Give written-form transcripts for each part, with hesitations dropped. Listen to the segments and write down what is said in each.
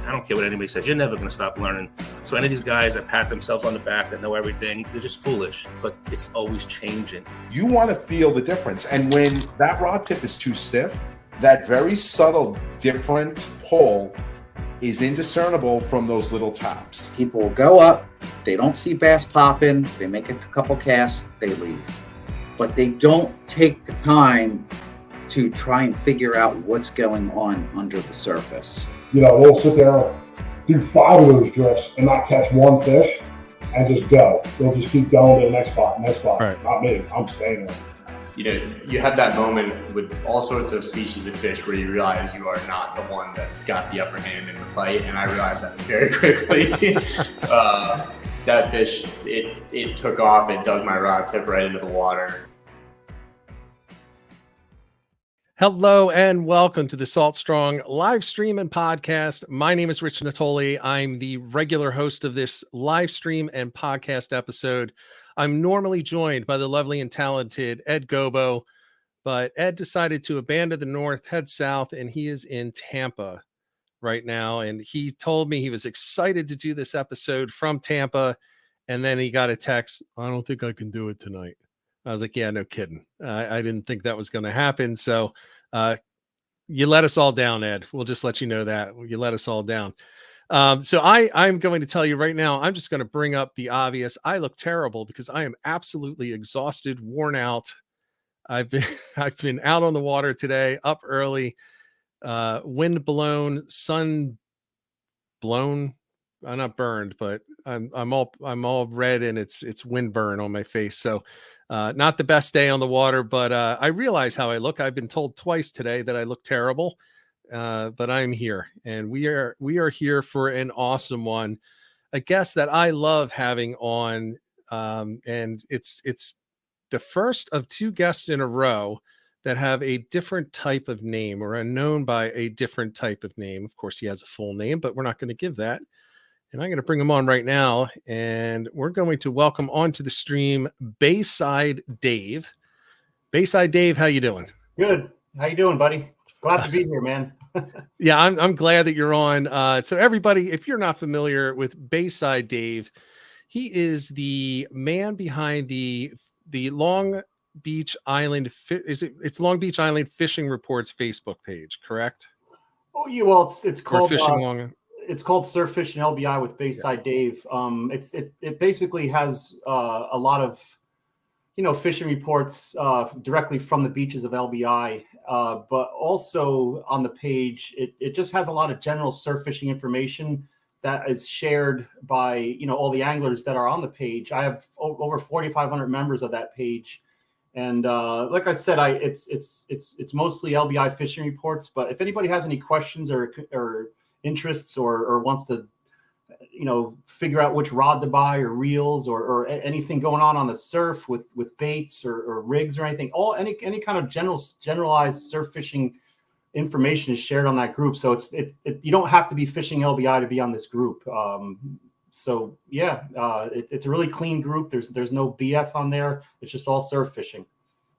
I don't care what anybody says. You're never going to stop learning. So any of these guys that pat themselves on the back that know everything, they're just foolish because it's always changing. You want to feel the difference. And when that rod tip is too stiff, that very subtle different pull is indiscernible from those little taps. People will go up, they don't see bass popping, they make a couple casts, they leave. But they don't take the time to try and figure out what's going on under the surface. You know, they'll sit there, do 5 of those drifts and not catch one fish and just go. They'll just keep going to the next spot. Right. Not me, I'm staying there. You know, you have that moment with all sorts of species of fish where you realize you are not the one that's got the upper hand in the fight, and I realized that very quickly. That fish, it took off, it dug my rod tip right into the water. Hello and welcome to the Salt Strong live stream and podcast. My name is Rich Natoli. I'm the regular host of this live stream and podcast episode. I'm normally joined by the lovely and talented Ed Gobo, but Ed decided to abandon the North, head south, and he is in Tampa right now. And he told me he was excited to do this episode from Tampa, and then he got a text, "I don't think I can do it tonight." I was like, yeah, no kidding. I didn't think that was going to happen. So you let us all down, Ed. We'll just let you know that. You let us all down. So I'm going to tell you right now, I'm just going to bring up the obvious. I look terrible because I am absolutely exhausted, worn out. I've been out on the water today, up early, wind blown, sun blown. I'm not burned, but I'm all red and it's wind burn on my face. So not the best day on the water, but I realize how I look. I've been told twice today that I look terrible. But I'm here, and we are here for an awesome one, a guest that I love having on, and it's the first of 2 guests in a row that have a different type of name or are known by a different type of name. Of course, he has a full name, but we're not going to give that. And I'm going to bring him on right now, and we're going to welcome onto the stream Bayside Dave. Bayside Dave, how you doing? Good. How you doing, buddy? Glad to be here, man. Yeah, I'm glad that you're on. So everybody, if you're not familiar with Bayside Dave, he is the man behind the Long Beach Island. It's Long Beach Island Fishing Reports Facebook page, correct? Oh, yeah. Well, it's called It's called Surf Fishing LBI with Bayside Dave. It basically has a lot of fishing reports directly from the beaches of LBI, but also on the page, it just has a lot of general surf fishing information that is shared by, all the anglers that are on the page. I have over 4,500 members of that page. And like I said, it's mostly LBI fishing reports, but if anybody has any questions or interests or wants to, figure out which rod to buy or reels or anything going on the surf with baits or rigs or anything, any kind of generalized surf fishing information is shared on that group. So you don't have to be fishing LBI to be on this group. It's a really clean group. There's no BS on there. It's just all surf fishing.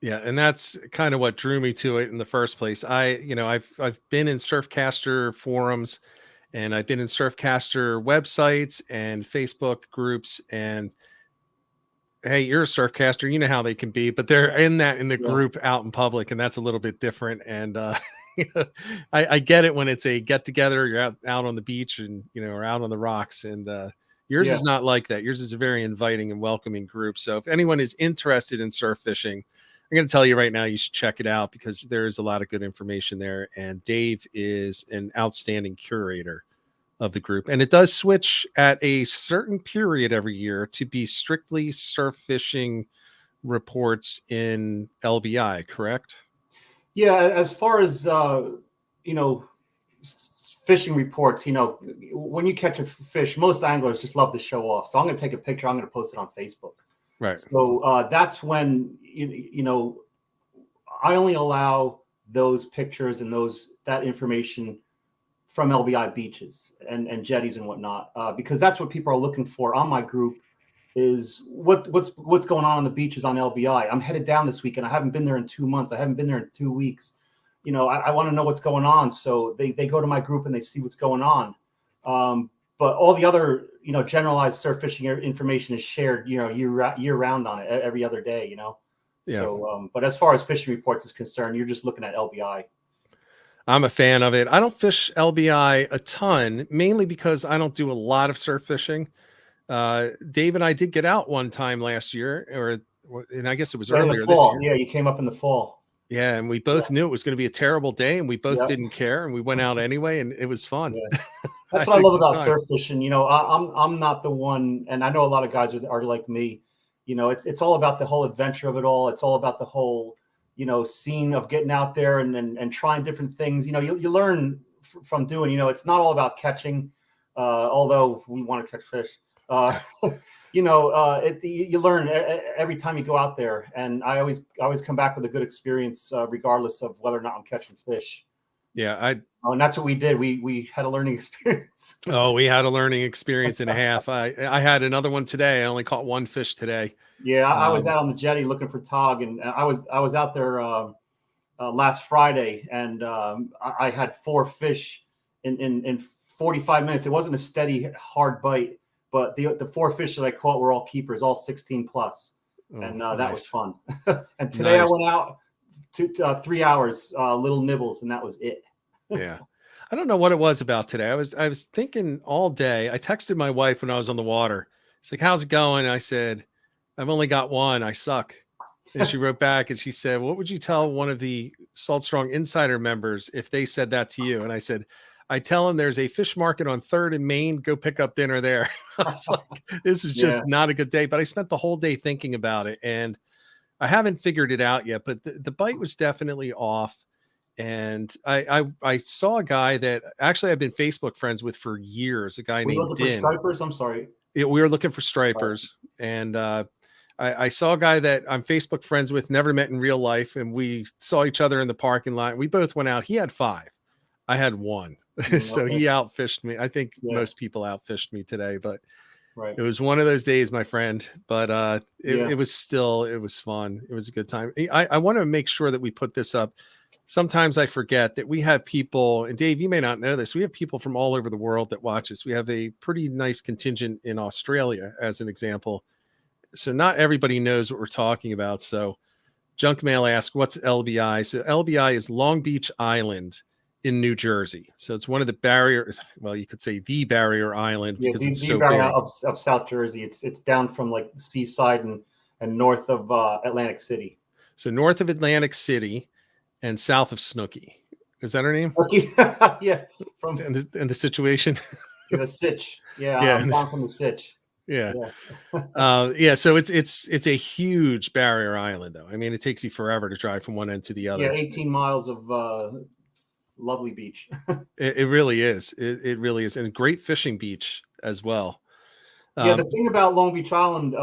Yeah, and that's kind of what drew me to it in the first place. I've been in Surfcaster forums, and I've been in Surfcaster websites and Facebook groups, and hey, you're a Surfcaster, you know how they can be, but they're in the group out in public, and that's a little bit different. And I get it when it's a get together, you're out on the beach and or out on the rocks, and yours is not like that. Yours is a very inviting and welcoming group. So if anyone is interested in surf fishing, I'm going to tell you right now, you should check it out because there is a lot of good information there. And Dave is an outstanding curator of the group. And it does switch at a certain period every year to be strictly surf fishing reports in LBI, correct? Yeah. As far as, fishing reports, when you catch a fish, most anglers just love to show off. So I'm going to take a picture. I'm going to post it on Facebook. Right. So that's when, I only allow those pictures and that information from LBI beaches and jetties and whatnot, because that's what people are looking for on my group is what's going on the beaches on LBI. I'm headed down this weekend. I haven't been there in 2 months. I haven't been there in 2 weeks. I want to know what's going on. So they go to my group and they see what's going on. But all the other, generalized surf fishing information is shared, year round on it every other day, Yeah. So, but as far as fishing reports is concerned, you're just looking at LBI. I'm a fan of it. I don't fish LBI a ton, mainly because I don't do a lot of surf fishing. Dave and I did get out one time last year, and I guess it was earlier this year. Yeah, you came up in the fall. Yeah, and we both knew it was going to be a terrible day, and we both Yep. didn't care, and we went out anyway, and it was fun. Yeah. That's what I love about surf fishing. I'm not the one, and I know a lot of guys are like me. It's all about the whole adventure of it all. It's all about the whole, scene of getting out there and trying different things. You learn from doing. It's not all about catching, although we want to catch fish. You learn every time you go out there, and I always come back with a good experience, regardless of whether or not I'm catching fish. Yeah, and that's what we did. We had a learning experience. Oh, we had a learning experience and a half. I had another one today. I only caught one fish today. Yeah, I was out on the jetty looking for tog, and I was out there last Friday, and I had 4 fish in 45 minutes. It wasn't a steady hard bite, but the 4 fish that I caught were all keepers, all 16 plus, and that was fun. And today I went out 3 hours, little nibbles, and that was it. Yeah. I don't know what it was about today. I was thinking all day. I texted my wife when I was on the water. She's like, "How's it going?" And I said, "I've only got one. I suck." And she wrote back and she said, "What would you tell one of the Salt Strong Insider members if they said that to you?" And I said, "I tell them there's a fish market on 3rd and Main. Go pick up dinner there." I was like, this is just not a good day. But I spent the whole day thinking about it, and I haven't figured it out yet. But the bite was definitely off. And I saw a guy that actually I've been Facebook friends with for years, a guy named Din. Stripers? I'm sorry. We were looking for stripers. And I saw a guy that I'm Facebook friends with, never met in real life. And we saw each other in the parking lot. We both went out. He had 5. I had 1. So he outfished me. I think most people outfished me today, but it was one of those days, my friend. But it was fun. It was a good time. I want to make sure that we put this up. Sometimes I forget that we have people, and Dave, you may not know this, we have people from all over the world that watch us. We have a pretty nice contingent in Australia, as an example. So not everybody knows what we're talking about. So Junk Mail asked, what's LBI? So LBI is Long Beach Island in New Jersey. So it's one of the barrier, well, you could say the barrier island, because it's so big. Of South Jersey. It's down from like the seaside and north of Atlantic City. So north of Atlantic City and south of Snooki. Is that her name? Yeah. And the situation. The Sitch. Yeah. I'm down from the Sitch. Yeah. So it's a huge barrier island, though. I mean, it takes you forever to drive from one end to the other. Yeah, 18 miles of lovely beach. It really is. It really is. And a great fishing beach as well. The thing about Long Beach Island,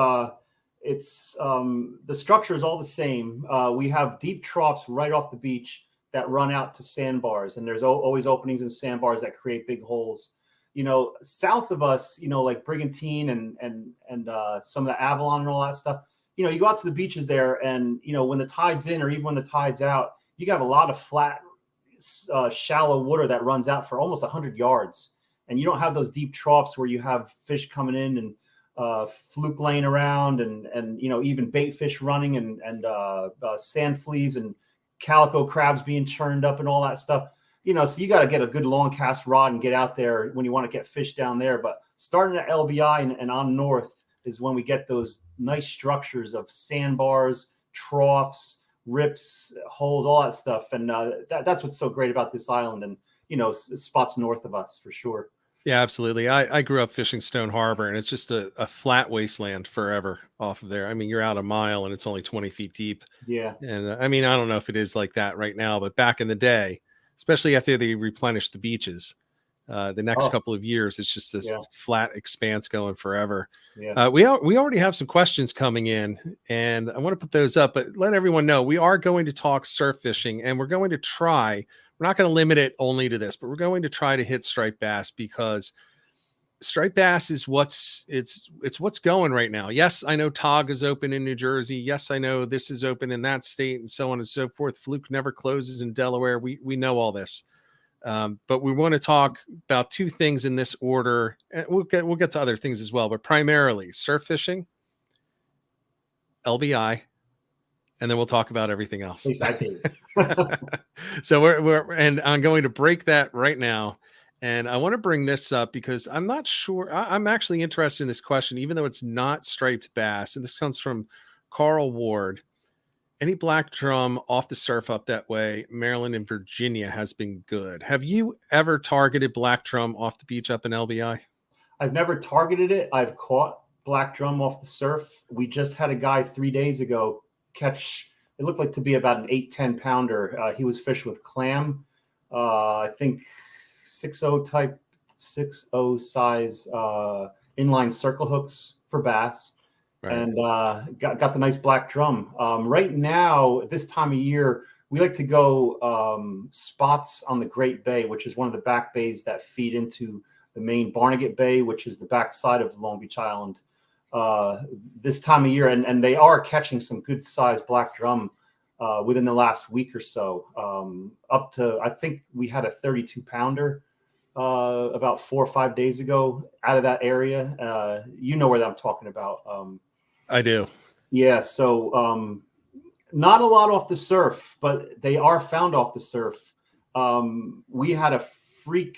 it's the structure is all the same. We have deep troughs right off the beach that run out to sandbars, and there's always openings in sandbars that create big holes. South of us, like Brigantine and some of the Avalon and all that stuff. You go out to the beaches there, and when the tide's in or even when the tide's out, you have a lot of flat, shallow water that runs out for almost 100 yards, and you don't have those deep troughs where you have fish coming in and fluke laying around and even bait fish running and sand fleas and calico crabs being churned up and all that stuff. So you got to get a good long cast rod and get out there when you want to get fish down there. But starting at LBI and on north is when we get those nice structures of sandbars, troughs, rips, holes, all that stuff. And that's what's so great about this island and, spots north of us for sure. Yeah, absolutely. I grew up fishing Stone Harbor, and it's just a flat wasteland forever off of there. I mean, you're out a mile and it's only 20 feet deep. Yeah. And I mean, I don't know if it is like that right now, but back in the day, especially after they replenished the beaches, the next couple of years, it's just this flat expanse going forever. Yeah. We already have some questions coming in, and I want to put those up, but let everyone know we are going to talk surf fishing, and we're going to try. We're not going to limit it only to this, but we're going to try to hit striped bass, because striped bass is what's going right now. Yes, I know TOG is open in New Jersey. Yes, I know this is open in that state, and so on and so forth. Fluke never closes in Delaware. We know all this. But we want to talk about two things in this order. And we'll get to other things as well, but primarily surf fishing, LBI, and then we'll talk about everything else. Bayside Dave. So and I'm going to break that right now. And I want to bring this up because I'm not sure. I'm actually interested in this question, even though it's not striped bass. And this comes from Carl Ward. Any black drum off the surf up that way, Maryland and Virginia, has been good. Have you ever targeted black drum off the beach up in LBI? I've never targeted it. I've caught black drum off the surf. We just had a guy 3 days ago catch, it looked like to be about an 8-10 pounder. He was fished with clam, I think 6.0 type, 6.0 size inline circle hooks for bass. Right. And got the nice black drum. Right now, at this time of year, we like to go spots on the Great Bay, which is one of the back bays that feed into the main Barnegat Bay, which is the back side of Long Beach Island. This time of year, and they are catching some good sized black drum within the last week or so. Up to, I think we had a 32 pounder about 4 or 5 days ago out of that area. You know where I'm talking about. I do. Yeah. So not a lot off the surf, but they are found off the surf. We had a freak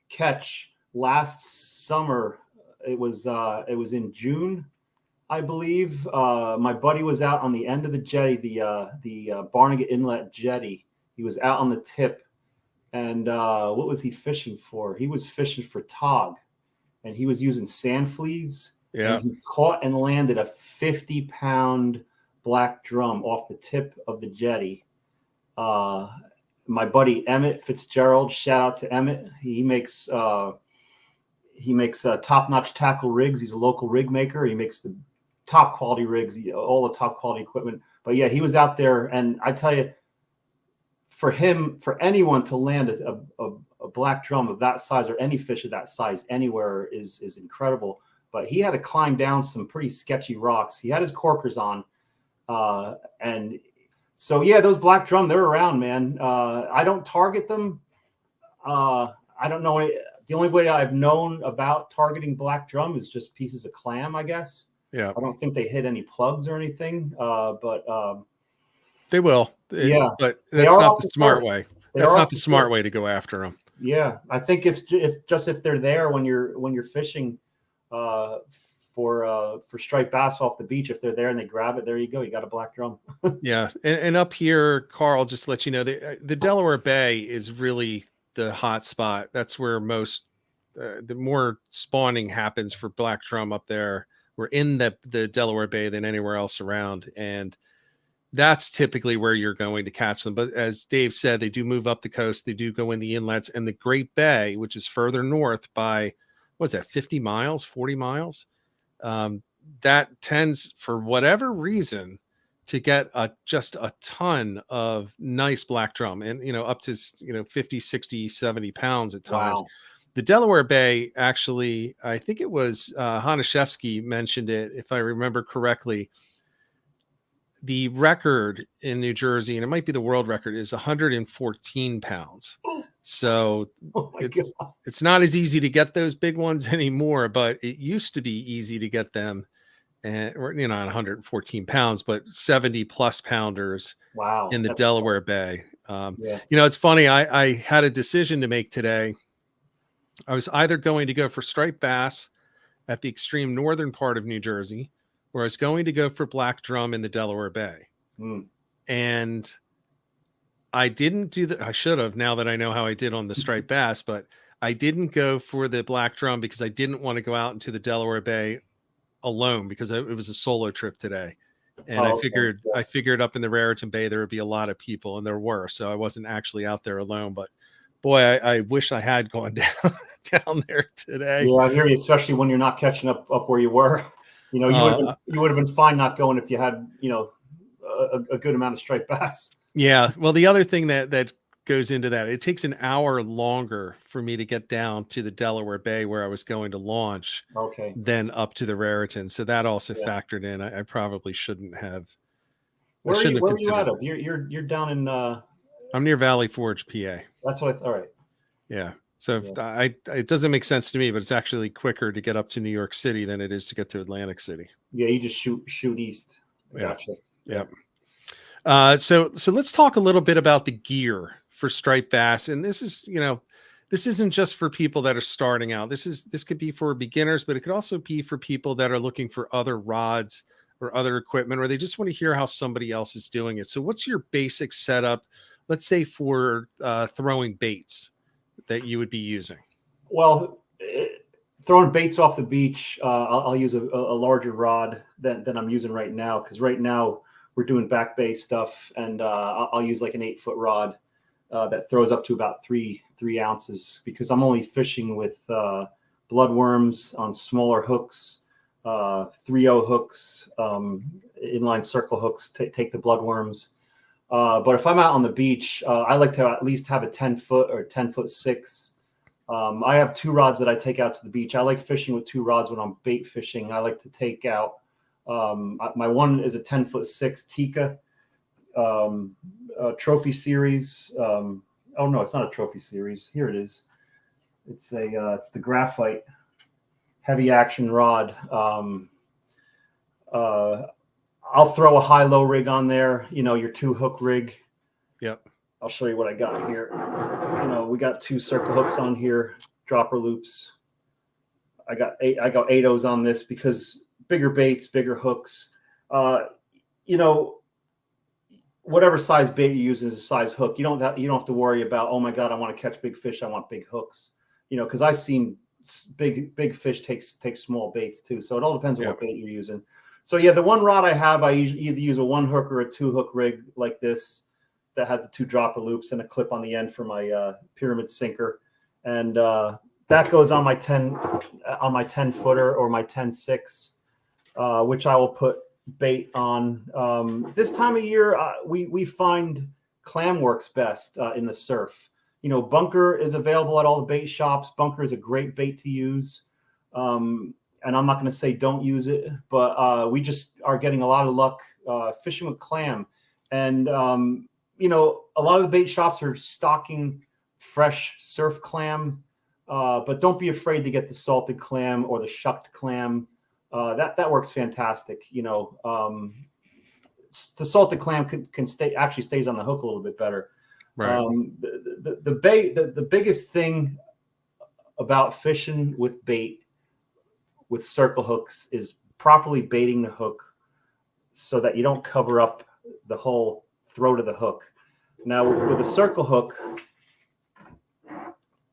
catch last summer. It was in June, I believe. My buddy was out on the end of the jetty, the Barnegat Inlet jetty. He was out on the tip, and what was he fishing for? He was fishing for tog, and he was using sand fleas. Yeah. And he caught and landed a 50-pound black drum off the tip of the jetty. My buddy Emmett Fitzgerald, shout out to Emmett. He makes top-notch tackle rigs. He's a local rig maker. He makes the top quality rigs, all the top quality equipment. But yeah, he was out there, and I tell you, for anyone to land a black drum of that size or any fish of that size anywhere is incredible. But he had to climb down some pretty sketchy rocks. He had his corkers on. And so, yeah, those black drum, they're around, man. I don't target them. I don't know. The only way I've known about targeting black drum is just pieces of clam, I guess. Yeah. I don't think they hit any plugs or anything. But they will. Yeah. But that's not the smart way. That's not the smart way to go after them. Yeah. I think if they're there when you're fishing, for striped bass off the beach, if they're there and they grab it, there you go, you got a black drum. Yeah. And up here, Carl, just to let you know, the Delaware Bay is really the hot spot. That's where most the more spawning happens for black drum up there. We're in the Delaware Bay than anywhere else around, and that's typically where you're going to catch them. But as Dave said, they do move up the coast. They do go in the inlets, and the Great Bay, which is further north by, what is that, 50 miles, 40 miles? That tends, for whatever reason, to get just a ton of nice black drum, and, up to, 50, 60, 70 pounds at times. Wow. The Delaware Bay, actually, I think it was Hanashevsky mentioned it, if I remember correctly. The record in New Jersey, and it might be the world record, is 114 pounds. So it's not as easy to get those big ones anymore, but it used to be easy to get them, and 114 pounds, but 70 plus pounders. Wow, in the Delaware Bay. It's funny. I had a decision to make today. I was either going to go for striped bass at the extreme northern part of New Jersey, or I was going to go for black drum in the Delaware Bay. And I didn't do that. I should have, now that I know how I did on the striped bass, but I didn't go for the black drum because I didn't want to go out into the Delaware Bay alone, because it was a solo trip today. And I figured up in the Raritan Bay, there would be a lot of people, and there were, so I wasn't actually out there alone. But boy, I wish I had gone down there today. Yeah, I hear you, especially when you're not catching up where you were. You would have been fine not going if you had, a good amount of striped bass. Yeah. Well, the other thing that goes into that, it takes an hour longer for me to get down to the Delaware Bay where I was going to launch, than up to the Raritan. So that also factored in. I probably shouldn't have. Where are you out of? You're down in I'm near Valley Forge, PA. That's what all right. Yeah. So it doesn't make sense to me, but it's actually quicker to get up to New York City than it is to get to Atlantic City. Yeah, you just shoot east. Gotcha. Yeah. So let's talk a little bit about the gear for striped bass. And this is, this isn't just for people that are starting out. This could be for beginners, but it could also be for people that are looking for other rods or other equipment, or they just want to hear how somebody else is doing it. So what's your basic setup, let's say for throwing baits that you would be using? Well, throwing baits off the beach, I'll use a larger rod than I'm using right now, because right now we're doing back bay stuff, and I'll use like an 8-foot rod that throws up to about three ounces, because I'm only fishing with bloodworms on smaller hooks, 3/0 hooks, inline circle hooks take the bloodworms. But if I'm out on the beach, I like to at least have a 10-foot or 10'6". I have 2 rods that I take out to the beach. I like fishing with 2 rods when I'm bait fishing. I like to take out, my one is a 10'6" Tika trophy series. Oh no, it's not a trophy series. Here it is. It's the graphite heavy action rod. I'll throw a high-low rig on there, your 2-hook rig. Yep. I'll show you what I got here. We got 2 circle hooks on here, dropper loops. I got 8/0s on this because bigger baits, bigger hooks. Whatever size bait you use is a size hook. You don't have to worry about, oh my God, I want to catch big fish, I want big hooks. Because I've seen big fish take small baits too. So it all depends on what bait you're using. So yeah, the one rod I have, I either use a 1-hook or a 2-hook rig like this that has the 2 dropper loops and a clip on the end for my pyramid sinker, and that goes on my 10-footer or my 10'6", which I will put bait on. This time of year, we find clam works best in the surf. Bunker is available at all the bait shops. Bunker is a great bait to use. And I'm not going to say don't use it, but we just are getting a lot of luck fishing with clam. And, a lot of the bait shops are stocking fresh surf clam, but don't be afraid to get the salted clam or the shucked clam. That works fantastic. The salted clam can actually stays on the hook a little bit better. Right. The biggest thing about fishing with bait with circle hooks is properly baiting the hook so that you don't cover up the whole throat of the hook. Now with a circle hook,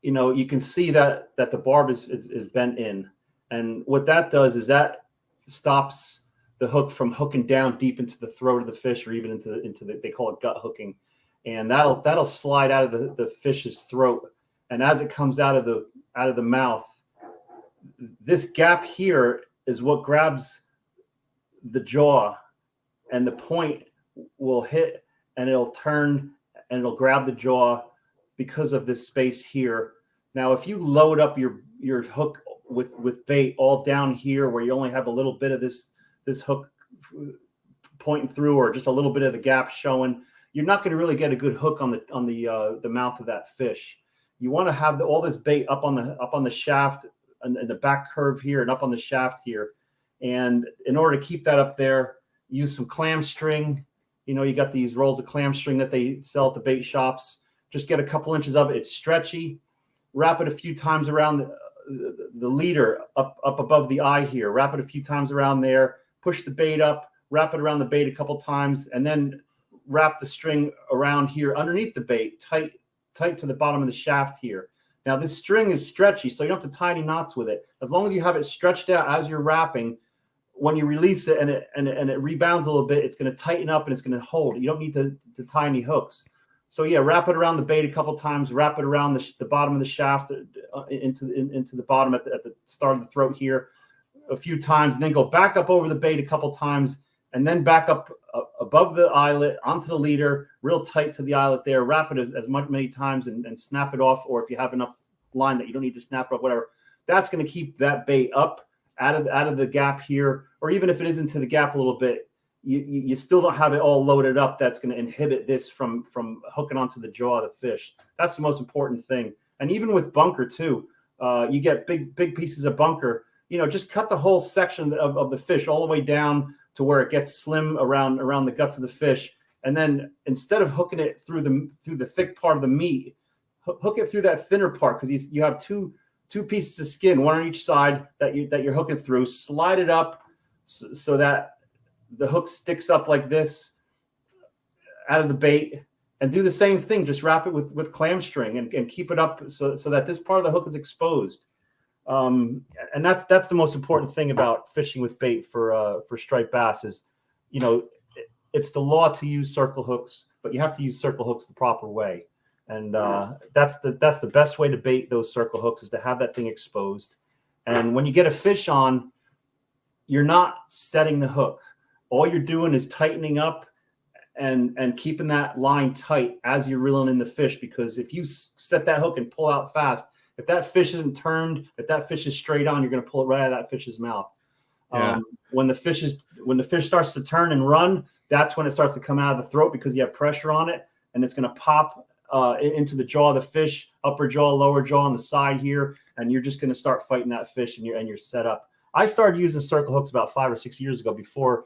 you can see that the barb is bent in, and what that does is that stops the hook from hooking down deep into the throat of the fish, or even into the they call it gut hooking, and that'll slide out of the fish's throat, and as it comes out of the mouth, this gap here is what grabs the jaw, and the point will hit and it'll turn and it'll grab the jaw because of this space here. Now, if you load up your hook with bait all down here where you only have a little bit of this hook pointing through, or just a little bit of the gap showing, you're not going to really get a good hook on the mouth of that fish. You want to have all this bait up on the shaft and the back curve here and up on the shaft here. And in order to keep that up there, use some clam string. You got these rolls of clam string that they sell at the bait shops. Just get a couple inches of it. It's stretchy. Wrap it a few times around the leader up above the eye here. Wrap it a few times around there. Push the bait up. Wrap it around the bait a couple times, and then wrap the string around here underneath the bait, tight to the bottom of the shaft here. Now this string is stretchy, so you don't have to tie any knots with it. As long as you have it stretched out as you're wrapping, when you release it and it rebounds a little bit, it's going to tighten up and it's going to hold. You don't need to tie any hooks. So yeah, wrap it around the bait a couple times. Wrap it around the bottom of the shaft into the bottom at the start of the throat here a few times, and then go back up over the bait a couple times, and then back up above the eyelet onto the leader, real tight to the eyelet there. Wrap it as many times and snap it off, or if you have enough line that you don't need to snap it off, whatever. That's going to keep that bait up out of the gap here, or even if it is into the gap a little bit, you still don't have it all loaded up. That's going to inhibit this from hooking onto the jaw of the fish. That's the most important thing. And even with bunker too, you get big pieces of bunker. Just cut the whole section of the fish all the way down to where it gets slim around the guts of the fish. And then instead of hooking it through the thick part of the meat, hook it through that thinner part, because you have two pieces of skin, one on each side that you're hooking through. Slide it up so that the hook sticks up like this out of the bait, and do the same thing. Just wrap it with clam string and keep it up so that this part of the hook is exposed. And that's the most important thing about fishing with bait for striped bass is, it's the law to use circle hooks, but you have to use circle hooks the proper way. And that's the best way to bait those circle hooks, is to have that thing exposed. And when you get a fish on, you're not setting the hook. All you're doing is tightening up and keeping that line tight as you're reeling in the fish. Because if you set that hook and pull out fast, if that fish isn't turned, if that fish is straight on, you're going to pull it right out of that fish's mouth. Yeah. When the fish starts to turn and run, that's when it starts to come out of the throat, because you have pressure on it, and it's going to pop into the jaw of the fish, upper jaw, lower jaw on the side here, and you're just going to start fighting that fish, and you're set up. I started using circle hooks about 5 or 6 years ago, before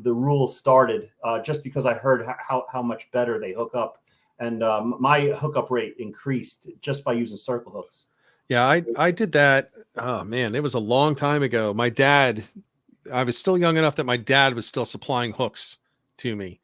the rule started, just because I heard how much better they hook up, and my hookup rate increased just by using circle hooks. Yeah, I did that. Oh man, it was a long time ago. My dad, I was still young enough that my dad was still supplying hooks to me,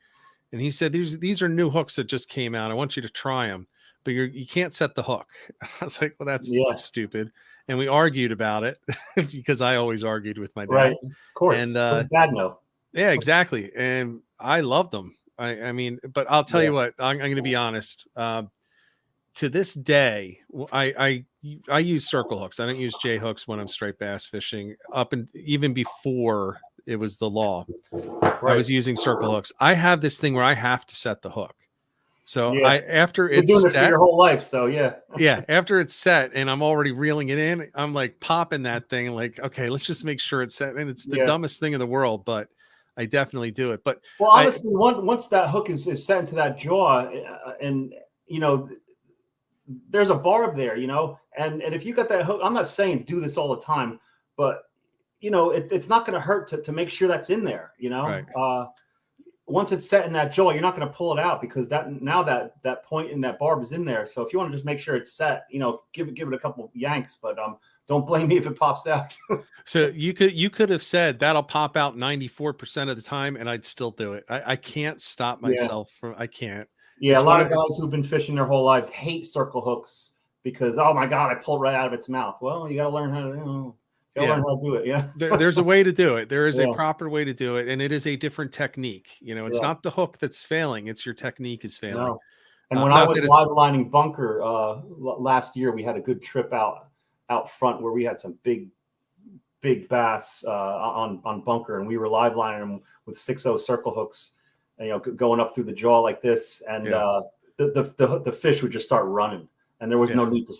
and he said, these are new hooks that just came out. I want you to try them, but you can't set the hook. I was like, well, that's stupid. And we argued about it because I always argued with my dad. Right, of course. And dad know. Yeah, exactly. And I loved them. I mean, but I'll tell you what, I'm going to be honest. To this day, I use circle hooks. I don't use J hooks when I'm straight bass fishing. Up and even before it was the law, I was using circle hooks. I have this thing where I have to set the hook. So after it's doing set, it for your whole life. So after it's set and I'm already reeling it in, I'm like popping that thing. Like, okay, let's just make sure it's set. And it's the dumbest thing in the world, but I definitely do it. But honestly, once that hook is set into that jaw, and there's a barb there, and if you got that hook, I'm not saying do this all the time, but it's not going to hurt to make sure that's in there. Right. Once it's set in that jaw, you're not going to pull it out, because that point in that barb is in there. So if you want to just make sure it's set, give it a couple yanks, but don't blame me if it pops out. So you could have said that'll pop out 94% of the time, and I'd still do it. I can't stop myself from. I can't. Yeah, a lot of guys who've been fishing their whole lives hate circle hooks because, oh my God, I pulled right out of its mouth. Well, you got to learn how to. Learn how to do it. Yeah. There's a way to do it. There is a proper way to do it. And it is a different technique. It's not the hook that's failing. It's your technique is failing. No. And when I was live lining bunker last year, we had a good trip out front where we had some big bass on bunker, and we were live lining them with 6-0 circle hooks, going up through the jaw like this. And the fish would just start running, and there was no need to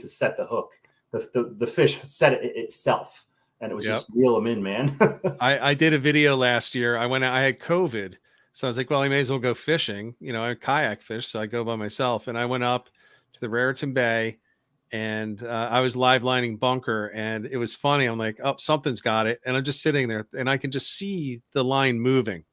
set the hook. The fish set it itself, and it was just reel them in, man. I did a video last year. I had COVID, so I was like, well, I may as well go fishing. I kayak fish, so I go by myself. And I went up to the Raritan Bay, and I was live lining bunker, and it was funny. I'm like, oh, something's got it, and I'm just sitting there, and I can just see the line moving.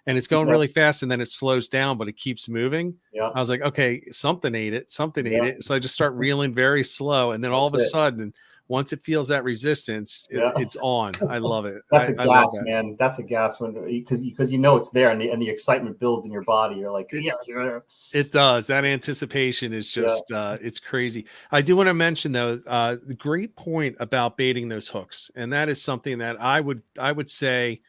And it's going really fast, and then it slows down, but it keeps moving. Yeah. I was like, okay, something ate it. So I just start reeling very slow. And then all of a sudden, once it feels that resistance, it's on. I love it. That's a gas, man. That's a gas when because it's there, and the excitement builds in your body. You're like, it does. That anticipation is just it's crazy. I do want to mention though, the great point about baiting those hooks, and that is something that I would say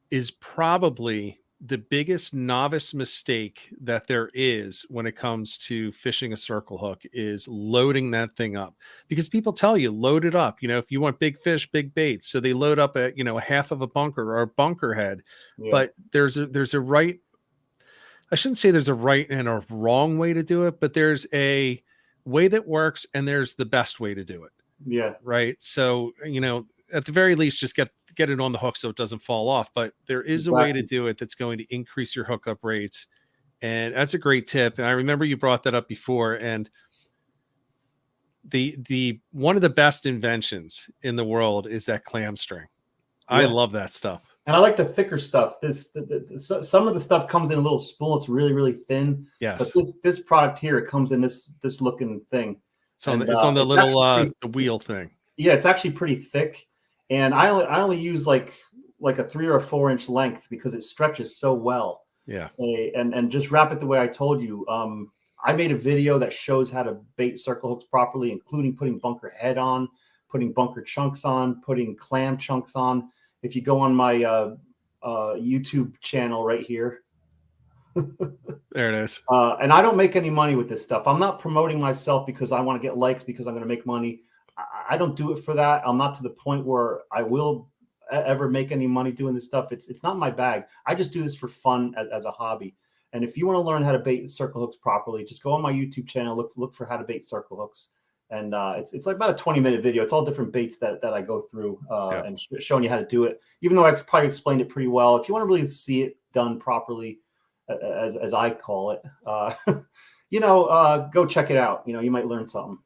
is probably the biggest novice mistake that there is when it comes to fishing a circle hook is loading that thing up, because people tell you load it up. If you want big fish, big baits, so they load up a half of a bunker or a bunker head. But there's a right. I shouldn't say there's a right and a wrong way to do it, but there's a way that works and there's the best way to do it. Yeah. Right. So, at the very least, just get it on the hook so it doesn't fall off. But there is a way to do it that's going to increase your hookup rates. And that's a great tip. And I remember you brought that up before. And the one of the best inventions in the world is that clam string. I love that stuff. And I like the thicker stuff. Some of the stuff comes in a little spool. It's really, really thin. Yes. But this product here, it comes in this looking thing. It's on the little the wheel thing. Yeah, it's actually pretty thick. And I only use like a 3 or 4 inch length because it stretches so well. Yeah. And just wrap it the way I told you. I made a video that shows how to bait circle hooks properly, including putting bunker head on, putting bunker chunks on, putting clam chunks on. If you go on my YouTube channel right here. There it is. And I don't make any money with this stuff. I'm not promoting myself because I want to get likes, because I'm going to make money. I don't do it for that. I'm not to the point where I will ever make any money doing this stuff. It's not my bag. I just do this for fun as a hobby. And if you want to learn how to bait circle hooks properly, just go on my YouTube channel, look for how to bait circle hooks. And it's like about a 20-minute video. It's all different baits that I go through and showing you how to do it, even though I probably explained it pretty well. If you want to really see it done properly, as I call it, go check it out. You might learn something.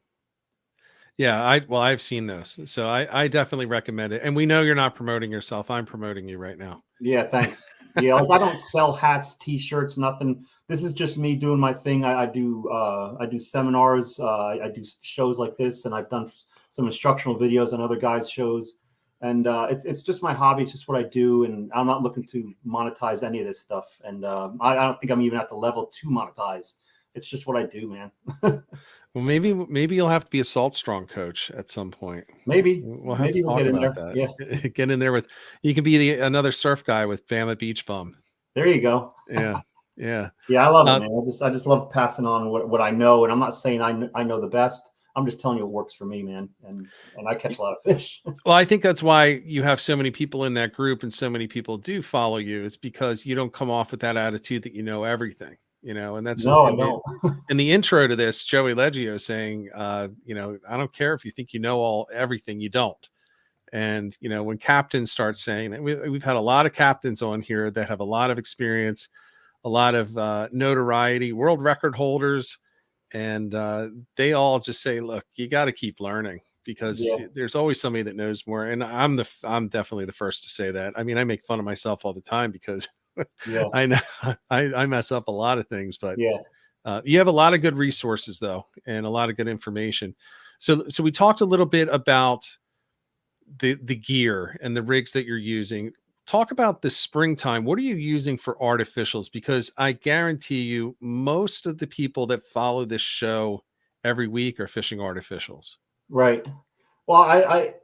Yeah, I've seen those, so I definitely recommend it. And we know you're not promoting yourself. I'm promoting you right now. Yeah, thanks. Yeah, I don't sell hats, T-shirts, nothing. This is just me doing my thing. I do seminars. I do shows like this, and I've done some instructional videos on other guys' shows. And it's just my hobby. It's just what I do, and I'm not looking to monetize any of this stuff. And I don't think I'm even at the level to monetize. It's just what I do, man. Well, maybe you'll have to be a Salt Strong coach at some point. Maybe we'll have to talk about that. Yeah, get in there you can be another surf guy with Bama Beach Bum. There you go. Yeah. I love it, man. I just love passing on what I know, and I'm not saying I know the best. I'm just telling you what works for me, man. And I catch a lot of fish. Well, I think that's why you have so many people in that group, and so many people do follow you. It's because you don't come off with that attitude that you know everything. And that's I don't. In the intro to this, Joey Leggio saying, I don't care if you think you know everything, you don't. And when captains start saying that, we've had a lot of captains on here that have a lot of experience, a lot of notoriety, world record holders, and they all just say, look, you got to keep learning, because there's always somebody that knows more. And I'm definitely the first to say that. I mean, I make fun of myself all the time because I know I mess up a lot of things, but you have a lot of good resources though, and a lot of good information. So we talked a little bit about the gear and the rigs that you're using. Talk about this springtime. What are you using for artificials? Because I guarantee you, most of the people that follow this show every week are fishing artificials. Right. Well,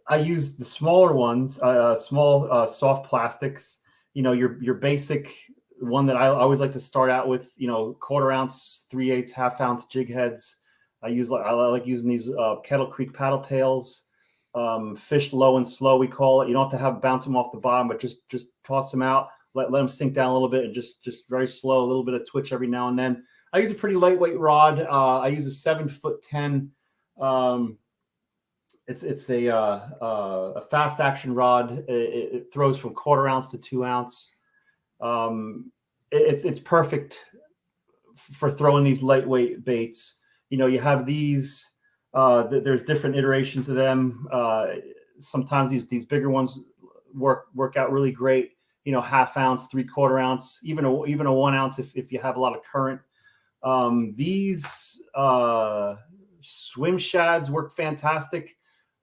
I use the smaller ones, small soft plastics. Your basic one that I always like to start out with, 1/4 ounce, 3/8, 1/2 ounce jig heads. I like using these Kettle Creek paddle tails, fished low and slow, we call it. You don't have to bounce them off the bottom, but just toss them out, let them sink down a little bit, and just very slow, a little bit of twitch every now and then. I use a pretty lightweight rod. I use a 7'10". It's a fast action rod. It throws from 1/4 ounce to 2 ounce. It's perfect for throwing these lightweight baits. You have these. There's different iterations of them. Sometimes these bigger ones work out really great. 1/2 ounce, 3/4 ounce, even a 1 ounce if you have a lot of current. These swim shads work fantastic.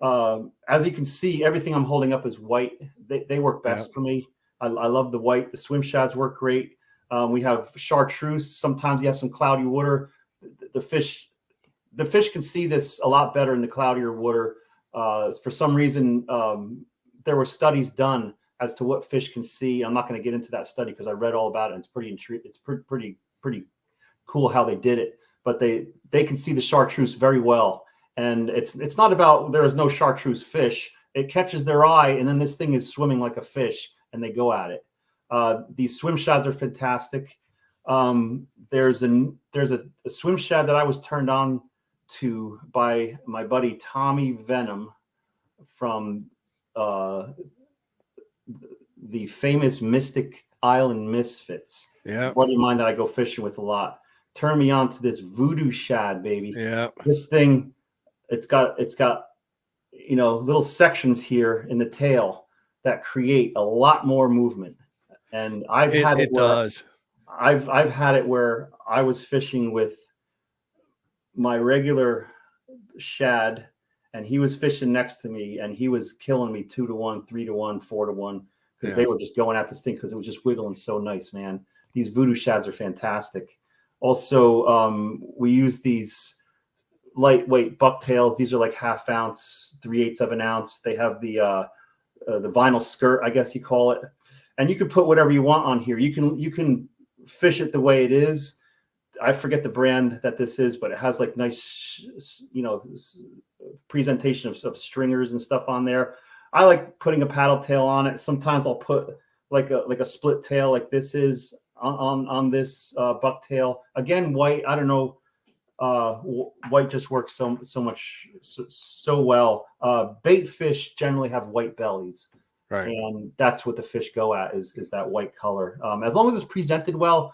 As you can see, everything I'm holding up is white. They work best for me. I love the white. The swim shads work great. We have chartreuse. Sometimes you have some cloudy water. The fish can see this a lot better in the cloudier water. For some reason, there were studies done as to what fish can see. I'm not going to get into that study because I read all about it. And it's pretty cool how they did it. But they can see the chartreuse very well. And it's not about there is no chartreuse fish. It catches their eye, and then this thing is swimming like a fish, and they go at it. These swim shads are fantastic. There's a swim shad that I was turned on to by my buddy Tommy Venom from the famous Mystic Island Misfits. Yeah. A buddy of mine that I go fishing with a lot turned me on to this voodoo shad, baby. Yeah. This thing, it's got little sections here in the tail that create a lot more movement. And I've had it where I was fishing with my regular shad, and he was fishing next to me, and he was killing me 2-1, 3-1, 4-1, because they were just going at this thing because it was just wiggling so nice, man. These voodoo shads are fantastic. Also, we use these lightweight bucktails. These are like 1/2 ounce, 3/8 of an ounce. They have the vinyl skirt, I guess you call it, and you can put whatever you want on here. You can fish it the way it is. I forget the brand that this is, but it has like nice, presentation of stringers and stuff on there. I like putting a paddle tail on it. Sometimes I'll put like a split tail, like this is on this bucktail. Again, white. I don't know. White just works so well. Bait fish generally have white bellies, right? And that's what the fish go at is that white color. As long as it's presented well,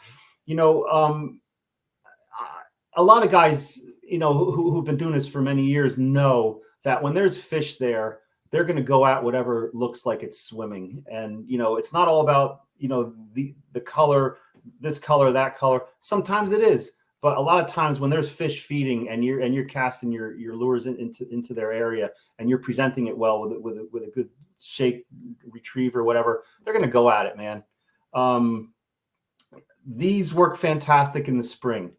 a lot of guys, who've been doing this for many years know that when there's fish there, they're going to go at whatever looks like it's swimming. And, it's not all about, the color, this color, that color. Sometimes it is, but a lot of times when there's fish feeding and you're casting your lures into their area and you're presenting it well with a good shake, retrieve or whatever, they're going to go at it, man. These work fantastic in the spring.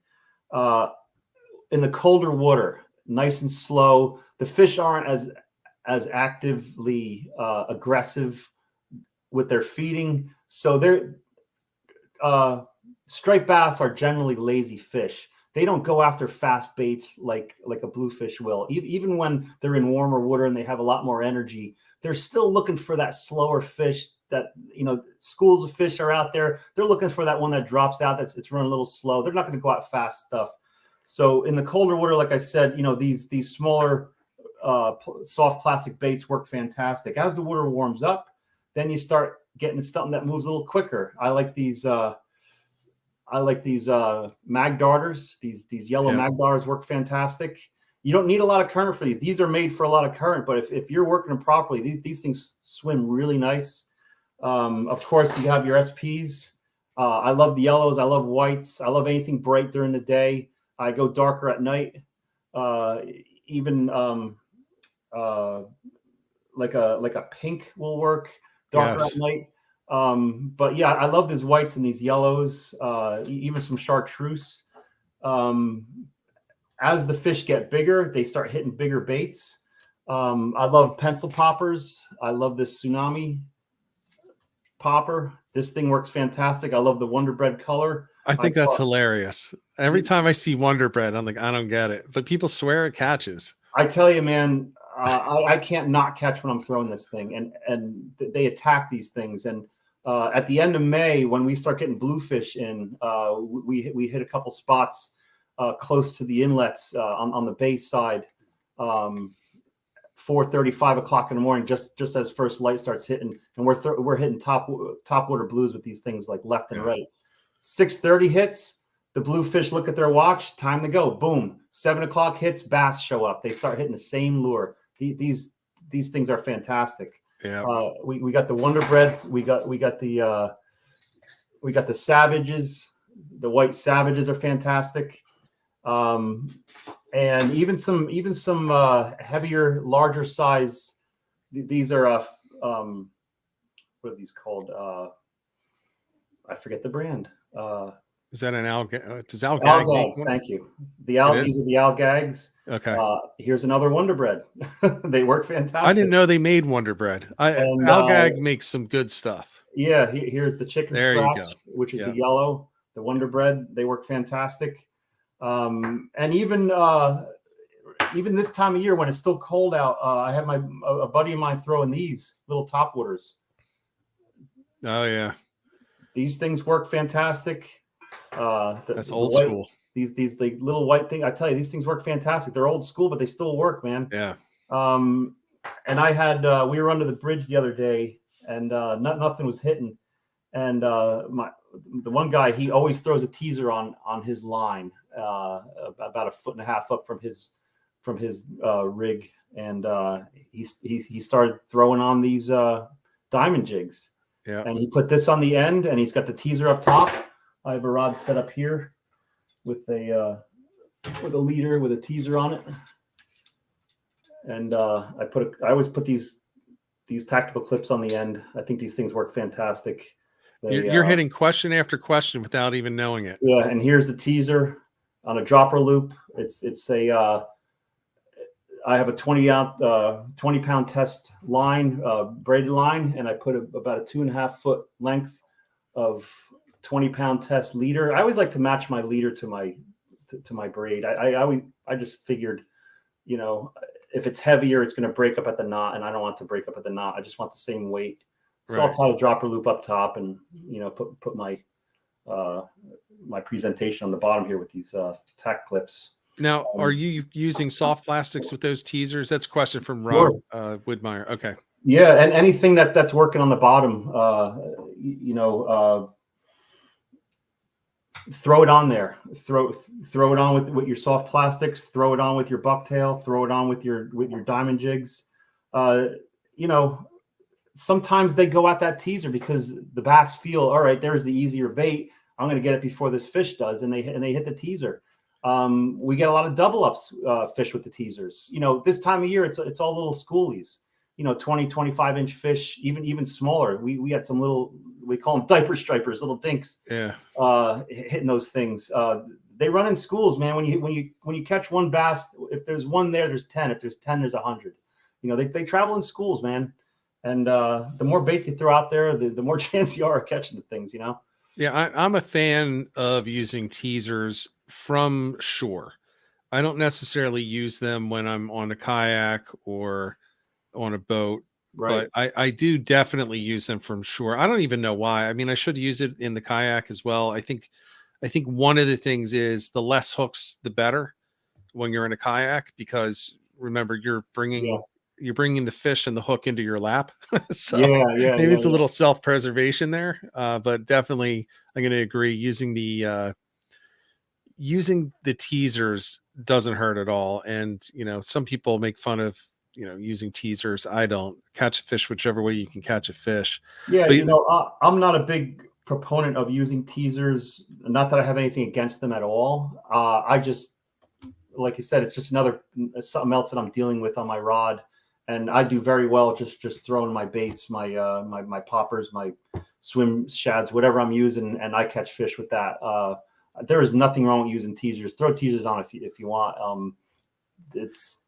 In the colder water, nice and slow. The fish aren't as actively aggressive with their feeding. So they're striped bass are generally lazy fish. They don't go after fast baits like a bluefish will. Even when they're in warmer water and they have a lot more energy, they're still looking for that slower fish that, schools of fish are out there. They're looking for that one that drops out, it's running a little slow. They're not going to go out fast stuff. So in the colder water, like I said, these smaller soft plastic baits work fantastic. As the water warms up, then you start getting something that moves a little quicker. I like these mag darters. These yellow mag darters work fantastic. You don't need a lot of current for these. These are made for a lot of current, but if you're working them properly, these things swim really nice. Of course, you have your SPs. I love the yellows. I love whites. I love anything bright during the day. I go darker at night. Even like a pink will work darker at night. But yeah, I love these whites and these yellows, even some chartreuse. As the fish get bigger, they start hitting bigger baits. I love pencil poppers. I love this tsunami popper. This thing works fantastic. I love the Wonder Bread color. I think that's hilarious. Every time I see Wonder Bread, I'm like, I don't get it. But people swear it catches. I tell you, man, I can't not catch when I'm throwing this thing. And they attack these things. And at the end of May, when we start getting bluefish in, we hit a couple spots close to the inlets on the Bayside, 4:30, 5 o'clock in the morning, just as first light starts hitting, and we're hitting top water blues with these things like left and right. 6:30 hits, the bluefish look at their watch, time to go. Boom. 7 o'clock hits, bass show up. They start hitting the same lure. These things are fantastic. Yeah. We got the Wonder Breads. We got the Savages. The white Savages are fantastic. And even some heavier, larger size. These are what are these called? I forget the brand. Is that an algag? Does algag? Algags, thank you. These are the algags. Okay. Here's another Wonder Bread. They work fantastic. I didn't know they made Wonder Bread. Algag makes some good stuff. Yeah. Here's the chicken scratch, which is the yellow. The Wonder Bread. They work fantastic. And even this time of year when it's still cold out, I have a buddy of mine throwing these little topwaters. Oh yeah. These things work fantastic. That's old school. These little white thing. I tell you, these things work fantastic. They're old school, but they still work, man. Yeah. I had we were under the bridge the other day, and nothing was hitting. And the one guy, he always throws a teaser on his line, about a foot and a half up from his rig, and he started throwing on these diamond jigs. Yeah. And he put this on the end, and he's got the teaser up top. I have a rod set up here with a leader with a teaser on it, and I always put these tactical clips on the end. I think these things work fantastic. You're hitting question after question without even knowing it. Yeah, and here's the teaser on a dropper loop. It's a I have a 20-pound test line, braided line, and I put about a 2.5 foot length of 20-pound test leader. I always like to match my leader to my braid. I just figured, if it's heavier, it's going to break up at the knot, and I don't want it to break up at the knot. I just want the same weight. So right. I'll tie a dropper loop up top, and put my my presentation on the bottom here with these tack clips. Now, are you using soft plastics with those teasers? That's a question from Rob Woodmeyer. Okay. Yeah, and anything that's working on the bottom, throw it on there. Throw it on with your soft plastics. Throw it on with your bucktail. Throw it on with your diamond jigs. Sometimes they go at that teaser because the bass feel, all right, there's the easier bait. I'm going to get it before this fish does, and they hit the teaser. We get a lot of double ups fish with the teasers. This time of year, it's all little schoolies. 20, 25-inch fish, even smaller. We had some little, we call them diaper stripers, little dinks. Yeah. Hitting those things. They run in schools, man. When you catch one bass, if there's one there, there's 10. If there's 10, there's 100. They travel in schools, man. And the more baits you throw out there, the more chance you are of catching the things. Yeah, I'm a fan of using teasers from shore. I don't necessarily use them when I'm on a kayak or on a boat, right. But I do definitely use them from shore. I don't even know why. I mean, I should use it in the kayak as well. I think one of the things is the less hooks, the better when you're in a kayak, because remember, you're bringing the fish and the hook into your lap. So maybe it's a little self-preservation there. But definitely I'm going to agree, using the teasers doesn't hurt at all. And, some people make fun of, using teasers. I don't. Catch a fish whichever way you can catch a fish. Yeah. I'm not a big proponent of using teasers. Not that I have anything against them at all. I just, like you said, it's just something else that I'm dealing with on my rod. And I do very well just throwing my baits, my poppers, my swim shads, whatever I'm using, and I catch fish with that. There is nothing wrong with using teasers. Throw teasers on if you want. It's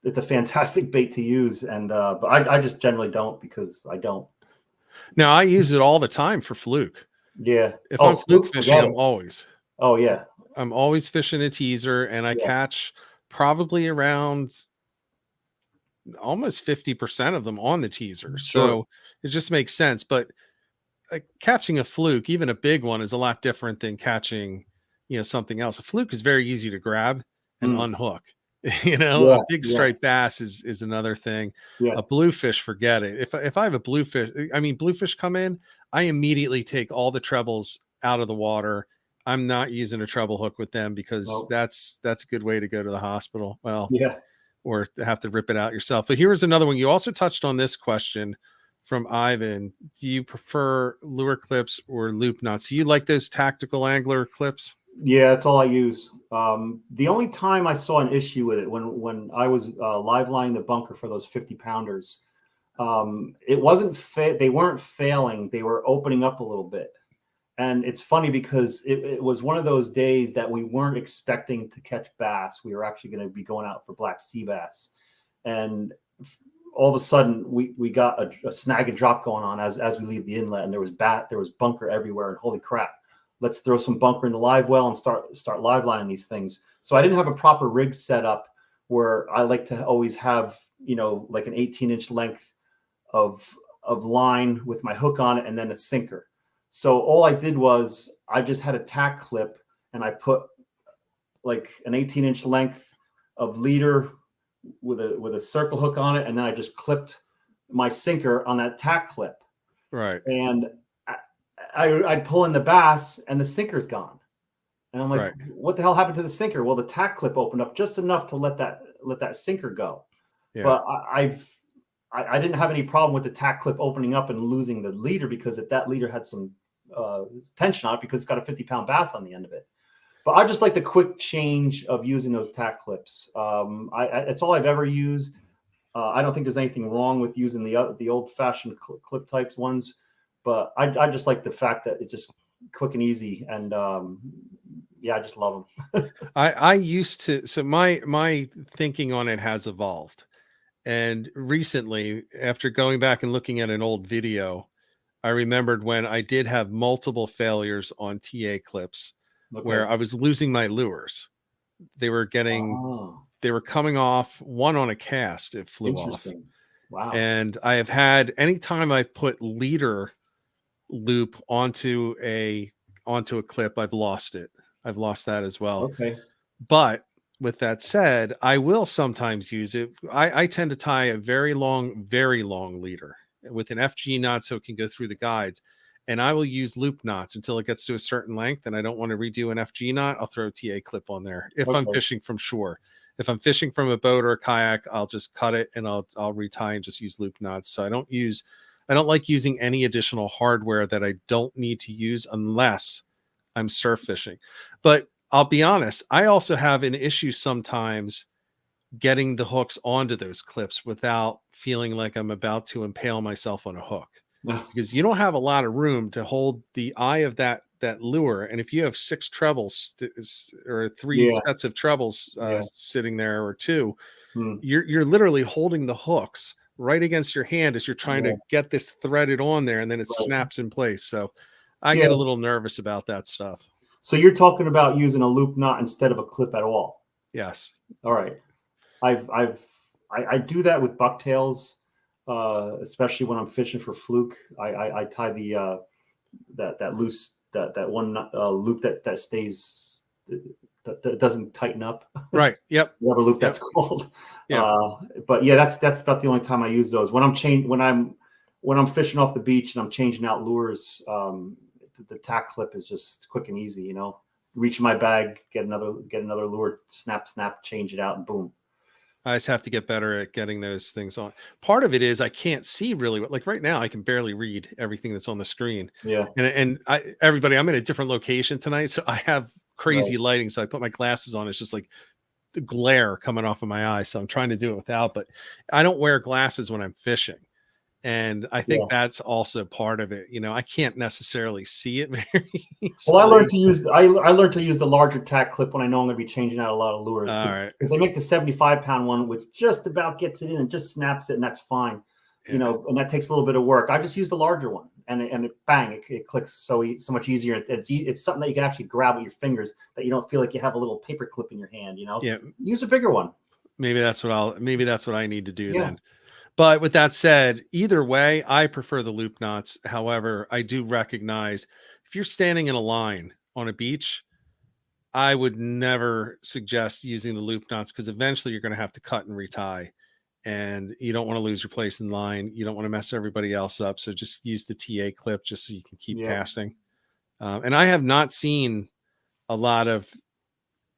it's a fantastic bait to use, and but I just generally don't, because I don't. Now I use it all the time for fluke. Yeah. If I'm fluke fishing, I'm always. Oh yeah. I'm always fishing a teaser, and I catch probably around almost 50% of them on the teaser. So it just makes sense. But catching a fluke, even a big one, is a lot different than catching, something else. A fluke is very easy to grab and unhook. A big striped bass is another thing. A bluefish, forget it. If I have a bluefish come in, I immediately take all the trebles out of the water. I'm not using a treble hook with them, because that's a good way to go to the hospital. Well, or have to rip it out yourself. But here's another one. You also touched on this question from Ivan. Do you prefer lure clips or loop knots? Do you like those tactical angler clips? Yeah, that's all I use. The only time I saw an issue with it, when I was live lining the bunker for those 50-pounders, it wasn't they weren't failing. They were opening up a little bit. And it's funny because it was one of those days that we weren't expecting to catch bass. We were actually going to be going out for black sea bass. And all of a sudden we got a snag and drop going on as we leave the inlet, and there was bunker everywhere, and holy crap, let's throw some bunker in the live well and start live lining these things. So I didn't have a proper rig set up, where I like to always have, like an 18-inch length of line with my hook on it, and then a sinker. So all I did was I just had a tack clip, and I put like an 18-inch length of leader with a circle hook on it, and then I just clipped my sinker on that tack clip. Right. And I'd pull in the bass, and the sinker's gone. And I'm like, what the hell happened to the sinker? Well, the tack clip opened up just enough to let that sinker go. Yeah. But I didn't have any problem with the tack clip opening up and losing the leader, because that leader had some tension on it, because it's got a 50-pound bass on the end of it. But I just like the quick change of using those tack clips. It's all I've ever used. I don't think there's anything wrong with using the old-fashioned clip types ones, but I just like the fact that it's just quick and easy, and I just love them. I used to. So my thinking on it has evolved, and recently, after going back and looking at an old video, I remembered when I did have multiple failures on TA clips. Okay. Where I was losing my lures. They were they were coming off, one on a cast, it flew off. Wow. And I have had, anytime I've put leader loop onto a clip, I've lost it. I've lost that as well. Okay. But with that said, I will sometimes use it. I tend to tie a very long leader with an FG knot so it can go through the guides. And I will use loop knots until it gets to a certain length, and I don't want to redo an FG knot. I'll throw a TA clip on there if I'm fishing from shore. If I'm fishing from a boat or a kayak, I'll just cut it and I'll retie and just use loop knots. So I don't like using any additional hardware that I don't need to use unless I'm surf fishing. But I'll be honest, I also have an issue sometimes getting the hooks onto those clips without feeling like I'm about to impale myself on a hook. Because you don't have a lot of room to hold the eye of that lure, and if you have 6 trebles or 3 sets of trebles sitting there, or 2, you're literally holding the hooks right against your hand as you're trying to get this threaded on there, and then it snaps in place. So I get a little nervous about that stuff. So you're talking about using a loop knot instead of a clip at all? Yes. All right. I do that with bucktails. Especially when I'm fishing for fluke, I tie the that loose that one loop that stays that doesn't tighten up. Right. Yep. Whatever loop that's called. Yeah. But yeah, that's about the only time I use those. When I'm fishing off the beach and I'm changing out lures, the tack clip is just quick and easy. You know, reach in my bag, get another lure, snap, change it out, and boom. I just have to get better at getting those things on. Part of it is I can't see really what, like right now, I can barely read everything that's on the screen. Yeah. And everybody, I'm in a different location tonight, so I have crazy lighting. So I put my glasses on. It's just like the glare coming off of my eyes. So I'm trying to do it without, but I don't wear glasses when I'm fishing. And I think that's also part of it. You know, I can't necessarily see it very easily. Well, I learned to use the larger tack clip when I know I'm going to be changing out a lot of lures. Because they make the 75-pound one, which just about gets it in and just snaps it, and that's fine. Yeah. You know, and that takes a little bit of work. I just use the larger one, and it clicks so much easier. It's something that you can actually grab with your fingers, that you don't feel like you have a little paper clip in your hand. You know, use a bigger one. Maybe that's what I need to do then. But with that said, either way, I prefer the loop knots. However, I do recognize if you're standing in a line on a beach, I would never suggest using the loop knots, because eventually you're going to have to cut and retie, and you don't want to lose your place in line. You don't want to mess everybody else up. So just use the TA clip just so you can keep casting. And I have not seen a lot of,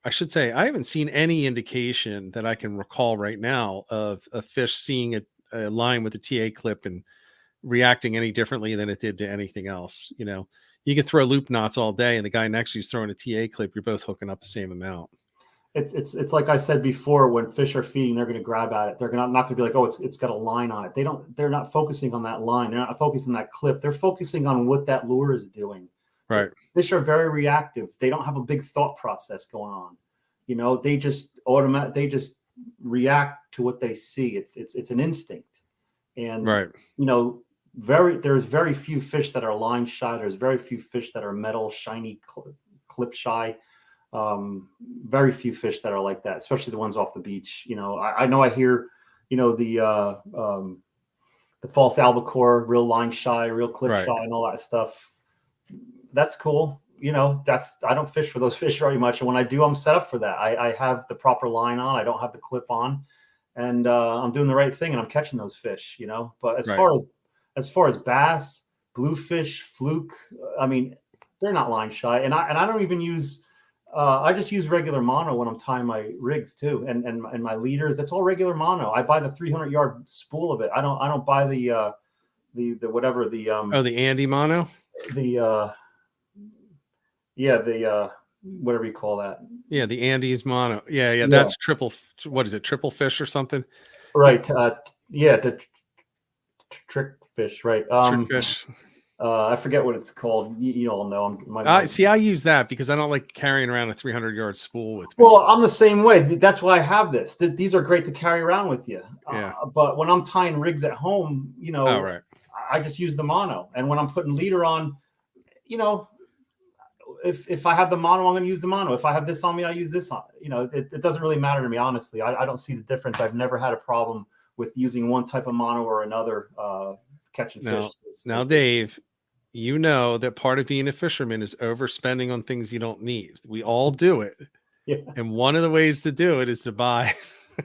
I should say, I haven't seen any indication that I can recall right now of a fish seeing a line with a TA clip and reacting any differently than it did to anything else. You know, you can throw loop knots all day, and the guy next to you is throwing a TA clip. You're both hooking up the same amount. It's like I said before, when fish are feeding, they're going to grab at it. They're not going to be like, oh, it's got a line on it. They're not focusing on that line. They're not focusing on that clip. They're focusing on what that lure is doing. Right. Fish are very reactive. They don't have a big thought process going on. You know, they just react to what they see. It's an instinct. And you know, there's very few fish that are line shy. There's very few fish that are metal shiny clip shy. Very few fish that are like that, especially the ones off the beach. You know, I know I hear, you know, the false albacore, real line shy, real clip shy, and all that stuff. That's cool. You know, I don't fish for those fish very much. And when I do, I'm set up for that. I have the proper line on. I don't have the clip on. and I'm doing the right thing and I'm catching those fish, you know. But as Right. far as bass, bluefish, fluke, I mean, they're not line shy, and I don't even use. I just use regular mono when I'm tying my rigs too, and my leaders. That's all regular mono. I buy the 300-yard spool of it. I don't buy the whatever the the Andy mono. the whatever you call that. Yeah, the Andes mono. Yeah. That's triple. What is it? Triple fish or something? Right. The trick fish. Right. Trick fish. I forget what it's called. You all know. See, I use that because I don't like carrying around a 300-yard spool with me. Well, I'm the same way. That's why I have this. These are great to carry around with you. Yeah. But when I'm tying rigs at home, you know, right. I just use the mono. And when I'm putting leader on, you know, if I have the mono, I'm going to use the mono. If I have this on me, I use this on. You know, it doesn't really matter to me, honestly. I don't see the difference. I've never had a problem with using one type of mono or another catching fish. Now, Dave, you know that part of being a fisherman is overspending on things you don't need. We all do it. Yeah. And one of the ways to do it is to buy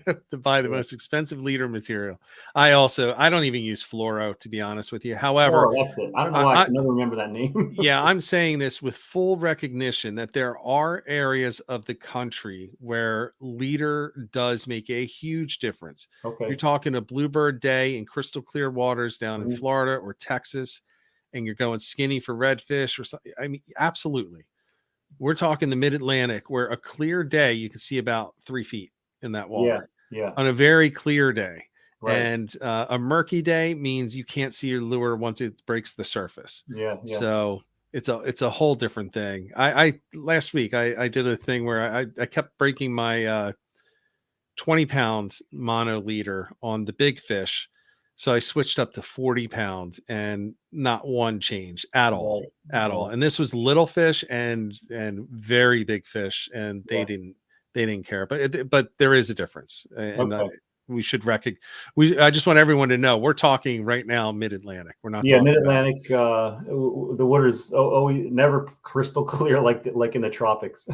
the most expensive leader material. I don't even use fluoro, to be honest with you. However, that's it. I don't know why I can never remember that name. Yeah, I'm saying this with full recognition that there are areas of the country where leader does make a huge difference. Okay. You're talking a bluebird day in crystal clear waters down in Florida or Texas, and you're going skinny for redfish or something. I mean, absolutely. We're talking the mid-Atlantic where a clear day, you can see about 3 feet in that water. Yeah. On a very clear day. Right. And a murky day means you can't see your lure once it breaks the surface. Yeah. So it's a whole different thing. I last week I did a thing where I kept breaking my 20-pound mono leader on the big fish. So I switched up to 40 pounds and not one change at all. And this was little fish and very big fish, and they didn't care. But there is a difference, and we should recognize. I just want everyone to know we're talking right now mid-Atlantic. We're not. Yeah, mid-Atlantic. The water's always never crystal clear like in the tropics.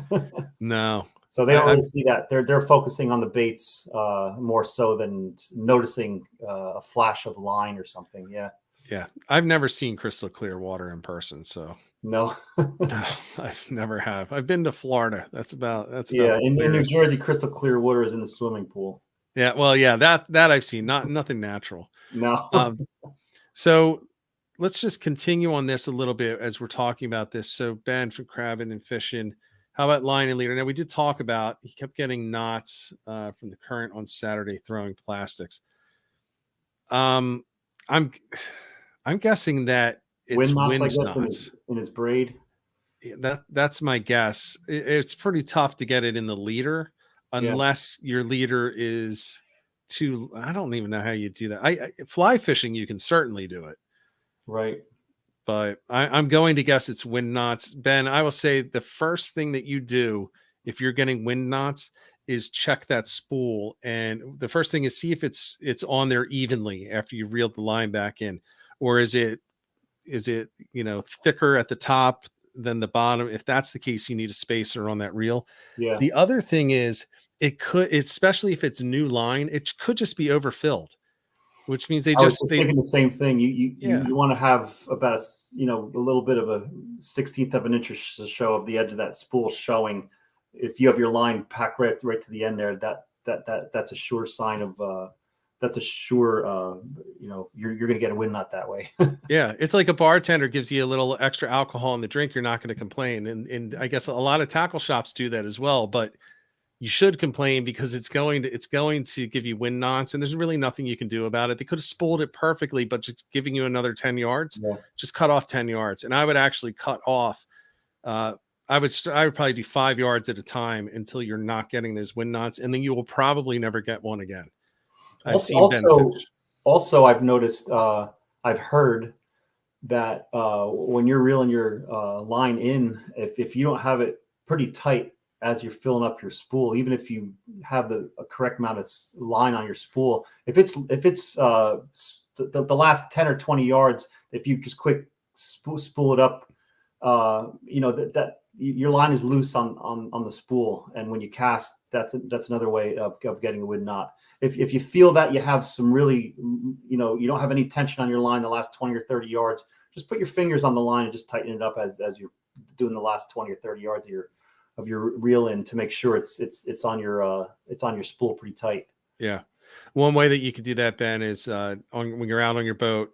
No. So they don't really see that. They're focusing on the baits more so than noticing a flash of line or something. Yeah. Yeah, I've never seen crystal clear water in person, so no, I never have. I've been to Florida. That's about in New Jersey, crystal clear water is in the swimming pool. Yeah, well, yeah, that I've seen. Nothing natural. No. So let's just continue on this a little bit as we're talking about this. So Ben, from crabbing and fishing. How about line and leader? Now, we did talk about he kept getting knots from the current on Saturday throwing plastics. I'm guessing that it's wind knots in his braid. That's my guess. It's pretty tough to get it in the leader unless your leader is too. I don't even know how you do that. Fly fishing, you can certainly do it, right? But I'm going to guess it's wind knots. Ben, I will say the first thing that you do if you're getting wind knots is check that spool. And the first thing is see if it's on there evenly after you reeled the line back in. Or is it thicker at the top than the bottom? If that's the case, you need a spacer on that reel. Yeah. The other thing is especially if it's new line, it could just be overfilled. Which means I was thinking the same thing. You want to have about a little bit of a 1/16 of an inch or so of the edge of that spool showing. If you have your line packed right to the end there, that's a sure sign of you're going to get a wind knot that way. Yeah, it's like a bartender gives you a little extra alcohol in the drink, you're not going to complain, and I guess a lot of tackle shops do that as well, but you should complain because it's going to give you wind knots, and there's really nothing you can do about it. They could have spooled it perfectly, but just giving you another 10 yards, just cut off 10 yards. And I would actually cut off. I would probably do 5 yards at a time until you're not getting those wind knots, and then you will probably never get one again. Also, I've noticed, I've heard that when you're reeling your line in, if you don't have it pretty tight as you're filling up your spool, even if you have a correct amount of line on your spool, if it's the last 10 or 20 yards, if you just quick spool it up, your line is loose on the spool, and when you cast, that's another way of getting a wood knot. If you feel that you have some really, you don't have any tension on your line the last 20 or 30 yards, just put your fingers on the line and just tighten it up as you're doing the last 20 or 30 yards of your reel in, to make sure it's on your spool pretty tight. Yeah. One way that you could do that, Ben, is when you're out on your boat,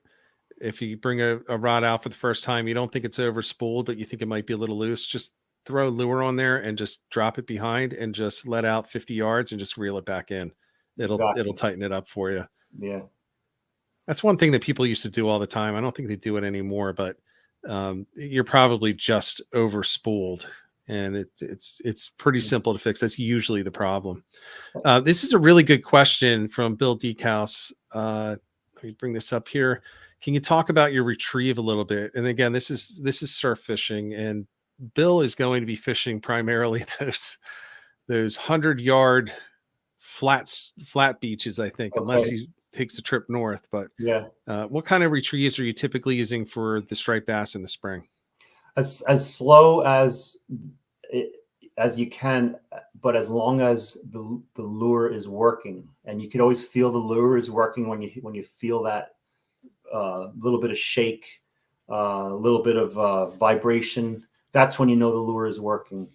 if you bring a rod out for the first time, you don't think it's over spooled, but you think it might be a little loose, just throw a lure on there and just drop it behind and just let out 50 yards and just reel it back in. It'll tighten it up for you. Yeah. That's one thing that people used to do all the time. I don't think they do it anymore, but you're probably just over spooled, and it's pretty simple to fix. That's usually the problem. This is a really good question from Bill Deekhouse. Let me bring this up here. Can you talk about your retrieve a little bit? And again, this is surf fishing, and Bill is going to be fishing primarily those 100-yard flat beaches, I think, unless he takes a trip north. But yeah, what kind of retrieves are you typically using for the striped bass in the spring? As slow as you can, but as long as the lure is working, and you can always feel the lure is working when you feel that little bit of shake, a little bit of vibration. That's when you know the lure is working.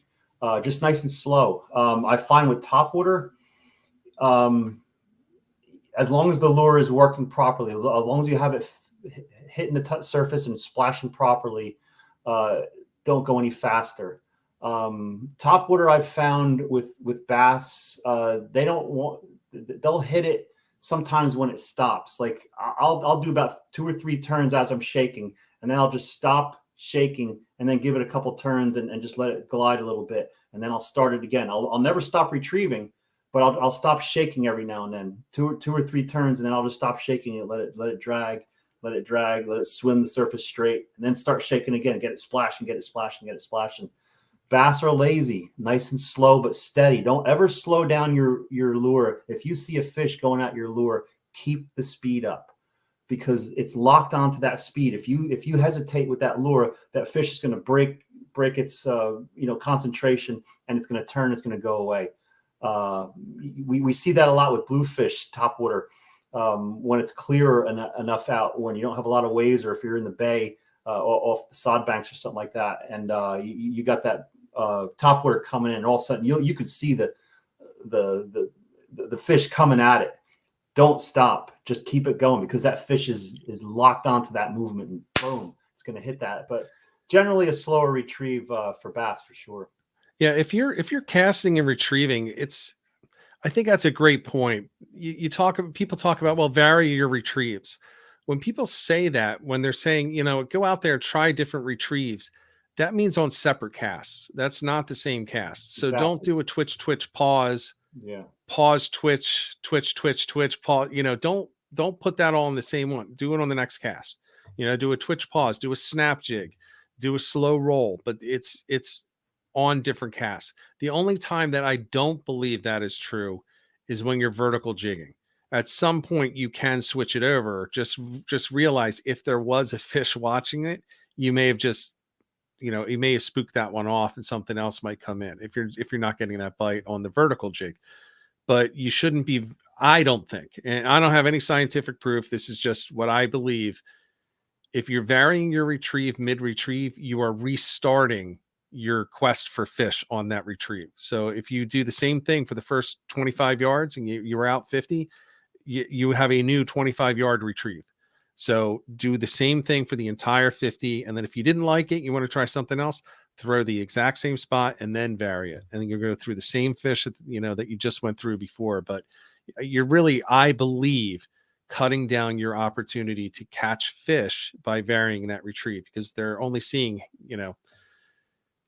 Just nice and slow. I find with topwater, as long as the lure is working properly, as long as you have it hitting the surface and splashing properly, don't go any faster. Topwater, I've found with bass, they'll hit it sometimes when it stops. Like I'll do about 2 or 3 turns as I'm shaking, and then I'll just stop shaking and then give it a couple turns and just let it glide a little bit, and then I'll start it again. I'll never stop retrieving, but I'll stop shaking every now and then, 2 or 3 turns, and then I'll just stop shaking and let it drag, let it swim the surface straight, and then start shaking again, get it splashing, get it splashing. Bass are lazy, nice and slow but steady. Don't ever slow down your lure. If you see a fish going at your lure, keep the speed up, because it's locked onto that speed. If you hesitate with that lure, that fish is going to break its concentration, and it's going to turn. It's going to go away. We see that a lot with bluefish topwater when it's clear enough out, when you don't have a lot of waves, or if you're in the bay off the sod banks or something like that, and you got that topwater coming in, and all of a sudden you could see the fish coming at it. Don't stop, just keep it going, because that fish is locked onto that movement, and boom, it's going to hit that. But generally a slower retrieve for bass for sure. Yeah, if you're casting and retrieving, I think that's a great point. People talk about, well, vary your retrieves. When people say that, when they're saying, go out there and try different retrieves, that means on separate casts. That's not the same cast. So Exactly. Don't do a twitch, pause. Yeah. Pause, twitch, pause. Don't put that all in the same one. Do it on the next cast. Do a twitch, pause, do a snap jig, do a slow roll, but it's on different casts. The only time that I don't believe that is true is when you're vertical jigging. At some point you can switch it over. Just realize, if there was a fish watching it, you may have just, you may have spooked that one off, and something else might come in if you're not getting that bite on the vertical jig. But you shouldn't be, I don't think, and I don't have any scientific proof, this is just what I believe. If you're varying your retrieve mid-retrieve, you are restarting your quest for fish on that retrieve. So if you do the same thing for the first 25 yards and you were out 50, you have a new 25-yard retrieve. So do the same thing for the entire 50. And then if you didn't like it, you want to try something else, throw the exact same spot and then vary it. And then you're going to go through the same fish that you just went through before. But you're really, I believe, cutting down your opportunity to catch fish by varying that retrieve, because they're only seeing,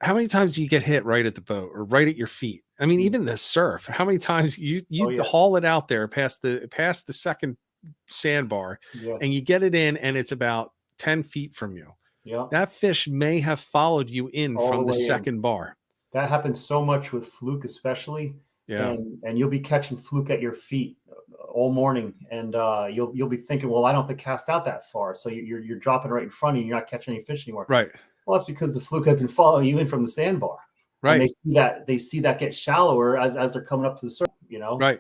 how many times do you get hit right at the boat or right at your feet? I mean, even the surf, how many times you haul it out there past the second sandbar, and you get it in, and it's about 10 feet from you. Yeah. That fish may have followed you in all from the second bar. That happens so much with fluke, especially. Yeah. And you'll be catching fluke at your feet all morning, and you'll be thinking, well, I don't have to cast out that far. So you're dropping right in front of you. You're not catching any fish anymore. Right. Well, that's because the fluke had been following you in from the sandbar. Right. And they see that get shallower as they're coming up to the surface, you know? Right.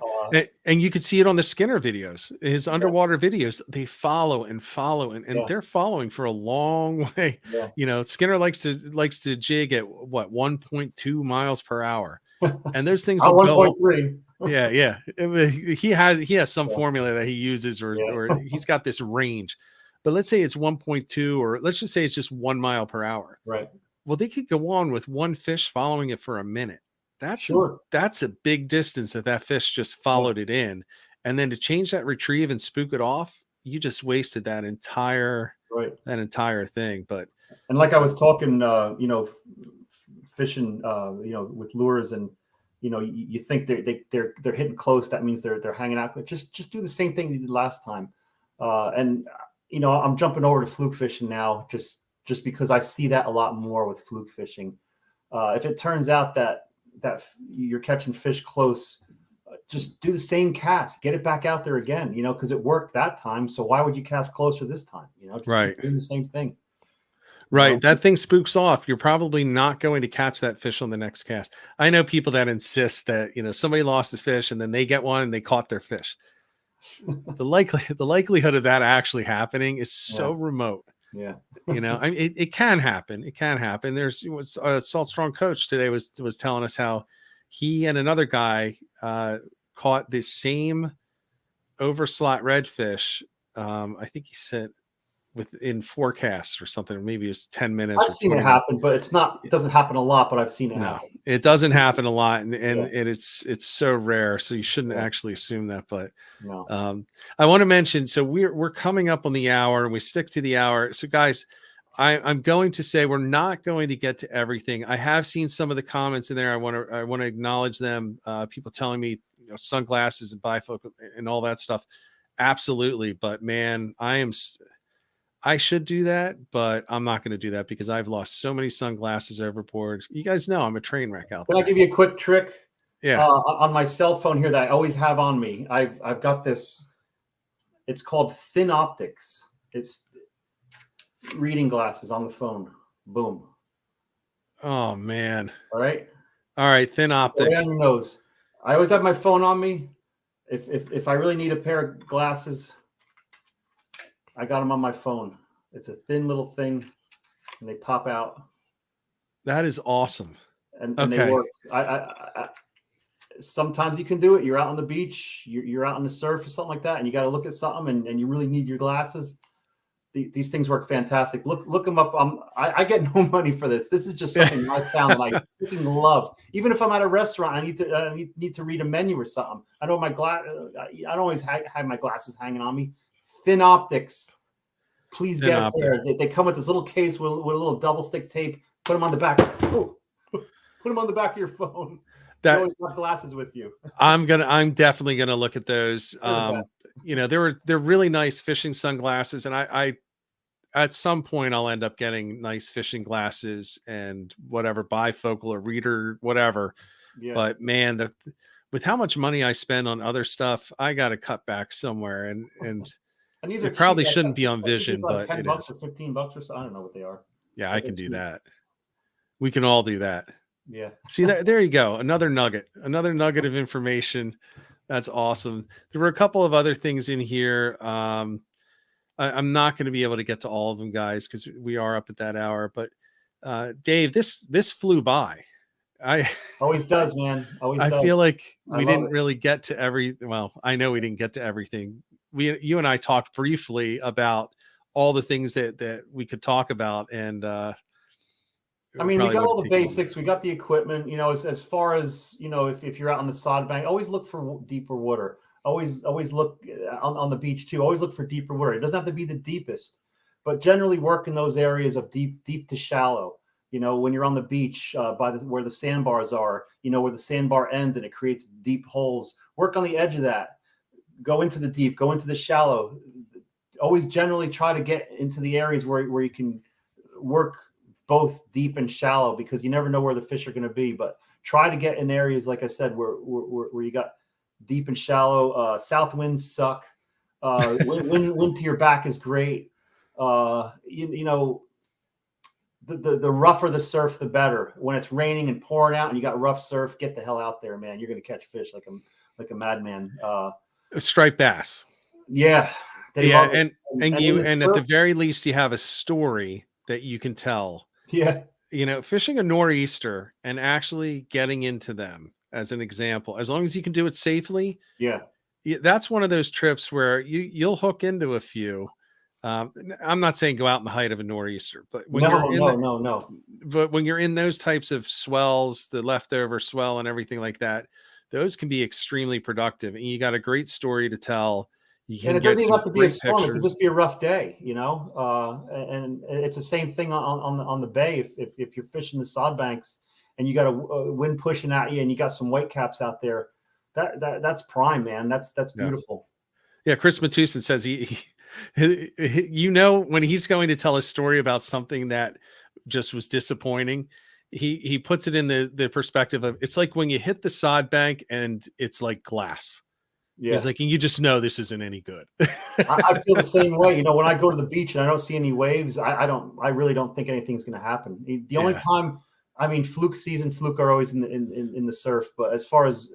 And you can see it on the Skinner videos, his underwater videos. They follow and follow, and they're following for a long way. Yeah. You know, Skinner likes to jig at what, 1.2 miles per hour. And those things will go 1.3. Yeah. He has some formula that he uses, or he's got this range. But let's say it's 1.2, or let's just say it's just 1 mile per hour. Right. Well, they could go on with one fish following it for a minute. That's a big distance that fish just followed it in. And then to change that retrieve and spook it off, you just wasted that entire thing. And like I was talking, fishing, with lures, and you think they're hitting close. That means they're hanging out. But just do the same thing you did last time. And I'm jumping over to fluke fishing now, just because I see that a lot more with fluke fishing. If it turns out that you're catching fish close, just do the same cast, get it back out there again, because it worked that time. So why would you cast closer this time? Just keep doing the same thing. Right. That thing spooks off. You're probably not going to catch that fish on the next cast. I know people that insist that, somebody lost a fish and then they get one and they caught their fish. The likelihood of that actually happening is so remote. Yeah. It can happen. It can happen. There's a Salt Strong coach today was telling us how he and another guy caught the same overslot redfish. I think he said within 4 casts or something. Maybe it was 10 minutes. I've seen it happen, but it doesn't happen a lot, but I've seen it happen. It doesn't happen a lot, and it's so rare, so you shouldn't actually assume that. But I want to mention, so we're coming up on the hour, and we stick to the hour. So guys, I'm going to say we're not going to get to everything. I have seen some of the comments in there. I want to acknowledge them. People telling me sunglasses and bifocal and all that stuff. Absolutely, but man, I should do that, but I'm not going to do that because I've lost so many sunglasses overboard. You guys know I'm a train wreck out there. Can I give you a quick trick? Yeah. On my cell phone here that I always have on me, I've got this. It's called Thin Optics. It's reading glasses on the phone. Boom. Oh man. All right. Thin Optics. Right on your nose. I always have my phone on me. If I really need a pair of glasses, I got them on my phone. It's a thin little thing, and they pop out. That is awesome. And they work. I sometimes you can do it. You're out on the beach, you're out on the surf or something like that, and you got to look at something, and you really need your glasses. These things work fantastic. Look them up. I get no money for this. This is just something I found that I freaking love. Even if I'm at a restaurant, I need to read a menu or something. I know I don't always have my glasses hanging on me. Thin Optics, please get it there. They come with this little case with a little double stick tape. Put them on the back. Oh, put them on the back of your phone. You always have glasses with you. I'm definitely gonna look at those. They're really nice fishing sunglasses, and I at some point I'll end up getting nice fishing glasses and whatever bifocal or reader, whatever. Yeah. But man, with how much money I spend on other stuff, I got to cut back somewhere, and these it probably shouldn't be on Vision, but $10 or $15 or so. I don't know what they are. Yeah, I can do that. We can all do that. Yeah. See that? There you go. Another nugget of information. That's awesome. There were a couple of other things in here. I'm not going to be able to get to all of them, guys, because we are up at that hour. But Dave, this flew by. Always does, man. Always does. I feel like we didn't really get to well, I know we didn't get to everything. You and I talked briefly about all the things that we could talk about, and we got all the basics. We got the equipment. As far as if you're out on the sod bank, always look for deeper water. Always look on the beach too. Always look for deeper water. It doesn't have to be the deepest, but generally work in those areas of deep to shallow. When you're on the beach where the sandbars are, where the sandbar ends and it creates deep holes. Work on the edge of that. Go into the deep, go into the shallow. Always generally try to get into the areas where you can work both deep and shallow, because you never know where the fish are going to be. But try to get in areas, like I said, where you got deep and shallow. South winds suck. Wind to your back is great. The the rougher the surf, the better. When it's raining and pouring out and you got rough surf, get the hell out there, man. You're going to catch fish like a madman. Striped bass. Yeah. Yeah. Love it. And at the very least, you have a story that you can tell. Yeah. You know, fishing a nor'easter and actually getting into them as an example, as long as you can do it safely. Yeah. That's one of those trips where you'll hook into a few. I'm not saying go out in the height of a nor'easter, but when no. But when you're in those types of swells, the leftover swell and everything like that, those can be extremely productive. And you got a great story to tell. You can and it get doesn't even have to be a storm. pictures. It could just be a rough day, you know. And it's the same thing on the bay. If you're fishing the sod banks and you got a wind pushing at you and you got some whitecaps out there, that's prime, man. That's beautiful. Yeah, Chris Matusin says you know, when he's going to tell a story about something that just was disappointing, he puts it in the perspective of, it's like when you hit the sod bank and it's like glass. Yeah. He's like, and you just know this isn't any good. I feel the same way. You know, when I go to the beach and I don't see any waves, I really don't think anything's going to happen. The only time, I mean, fluke are always in the surf, but as far as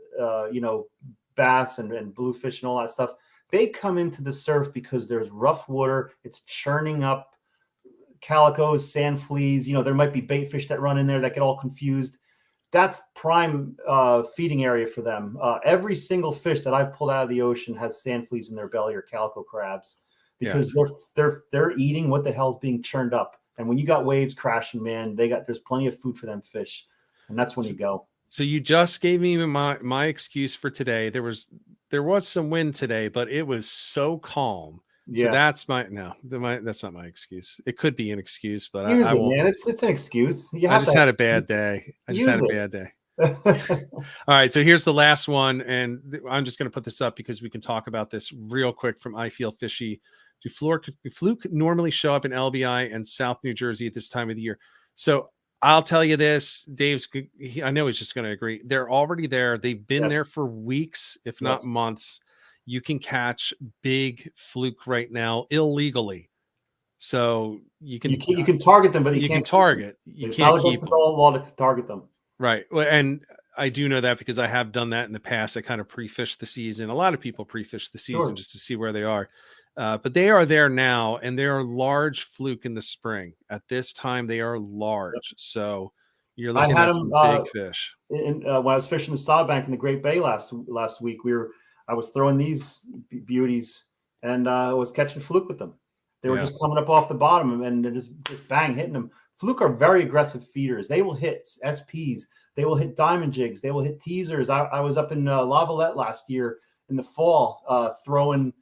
you know, bass and bluefish and all that stuff, they come into the surf because there's rough water. It's churning up calicos, sand fleas. You know, there might be bait fish that run in there that get all confused. That's prime feeding area for them. Every single fish that I've pulled out of the ocean has sand fleas in their belly or calico crabs because they're eating what the hell's being churned up. And when you got waves crashing, man, there's plenty of food for them fish, and that's when you go. So you just gave me my excuse for today. There was some wind today, but it was so calm. Yeah. So that's not my excuse. It could be an excuse, but I won't. Man. It's an excuse. I just had a bad day. All right. So here's the last one. And I'm just going to put this up because we can talk about this real quick from I Feel Fishy. Do fluke normally show up in LBI and South New Jersey at this time of the year? So I'll tell you this, I know he's just going to agree. They're already there. They've been there for weeks, if not months. You can catch big fluke right now illegally. So you can target them, but you can't target. You can't keep the law to target them. Right. Well, and I do know that because I have done that in the past. I kind of pre-fish the season. A lot of people pre-fish the season just to see where they are. But they are there now, and they are large fluke in the spring. At this time, they are large. So you're looking at some big fish. When I was fishing the sod bank in the Great Bay last week, I was throwing these beauties, and I was catching fluke with them. They were just coming up off the bottom, and they're just bang hitting them. Fluke are very aggressive feeders. They will hit SPs. They will hit diamond jigs. They will hit teasers. I was up in Lavalette last year in the fall throwing.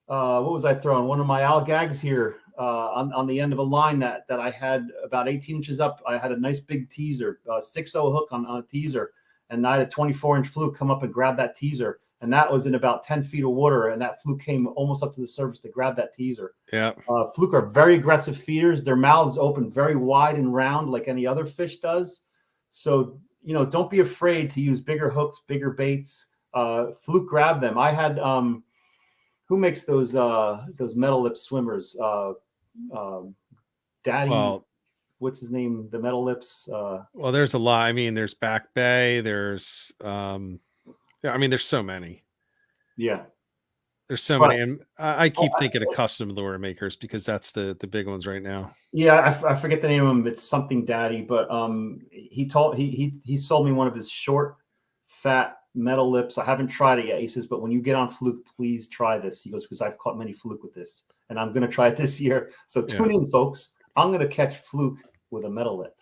What was I throwing? One of my algags here on the end of a line that I had about 18 inches up. I had a nice big teaser, 6-0 hook on a teaser, and I had a 24-inch fluke come up and grab that teaser. And that was in about 10 feet of water, and that fluke came almost up to the surface to grab that teaser. Yeah. Fluke are very aggressive feeders. Their mouths open very wide and round like any other fish does. So, you know, don't be afraid to use bigger hooks, bigger baits. Fluke grab them. I had who makes those metal lip swimmers? Daddy. Well, what's his name? The metal lips. Well, there's a lot. I mean, there's Back Bay. There's I mean, there's so many. Yeah. There's so many. And I keep thinking of custom lure makers because that's the big ones right now. Yeah, I forget the name of him. It's something Daddy, but he sold me one of his short, fat metal lips. I haven't tried it yet. He says, but when you get on fluke, please try this. He goes, because I've caught many fluke with this, and I'm going to try it this year. So tune in, folks. I'm going to catch fluke with a metal lip.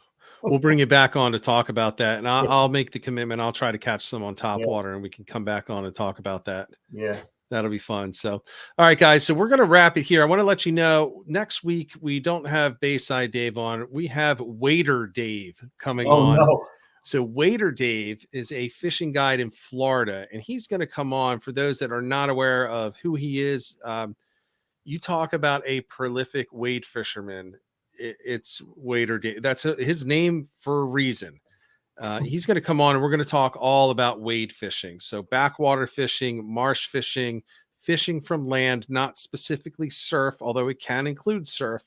We'll bring you back on to talk about that, and I'll make the commitment. I'll try to catch some on top water, and we can come back on and talk about that. Yeah, that'll be fun. So, all right, guys. So we're going to wrap it here. I want to let you know next week we don't have Bayside Dave on. We have Waiter Dave coming on. No. So Waiter Dave is a fishing guide in Florida, and he's going to come on. For those that are not aware of who he is, you talk about a prolific wade fisherman. It's Waiter Dave. That's his name for a reason. He's going to come on, and we're going to talk all about wade fishing. So backwater fishing, marsh fishing, fishing from land, not specifically surf, although it can include surf,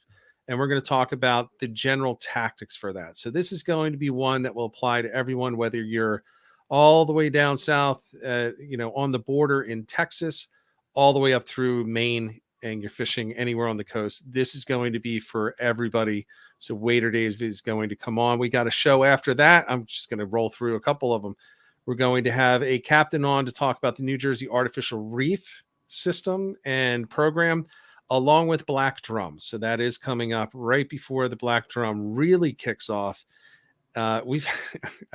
and we're going to talk about the general tactics for that. So this is going to be one that will apply to everyone, whether you're all the way down south, on the border in Texas, all the way up through Maine, and you're fishing anywhere on the coast. This is going to be for everybody. So Wader Dave is going to come on. We got a show after that. I'm just going to roll through a couple of them. We're going to have a captain on to talk about the New Jersey Artificial Reef System and program, along with Black Drum. So that is coming up right before the Black Drum really kicks off. I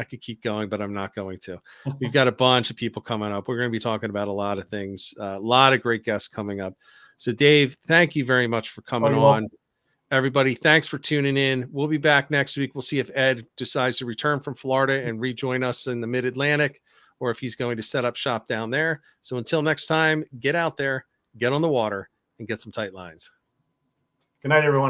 could keep going, but I'm not going to. We've got a bunch of people coming up. We're going to be talking about a lot of things, a lot of great guests coming up. So Dave, thank you very much for coming on. Everybody, thanks for tuning in. We'll be back next week. We'll see if Ed decides to return from Florida and rejoin us in the Mid-Atlantic, or if he's going to set up shop down there. So until next time, get out there, get on the water, and get some tight lines. Good night, everyone.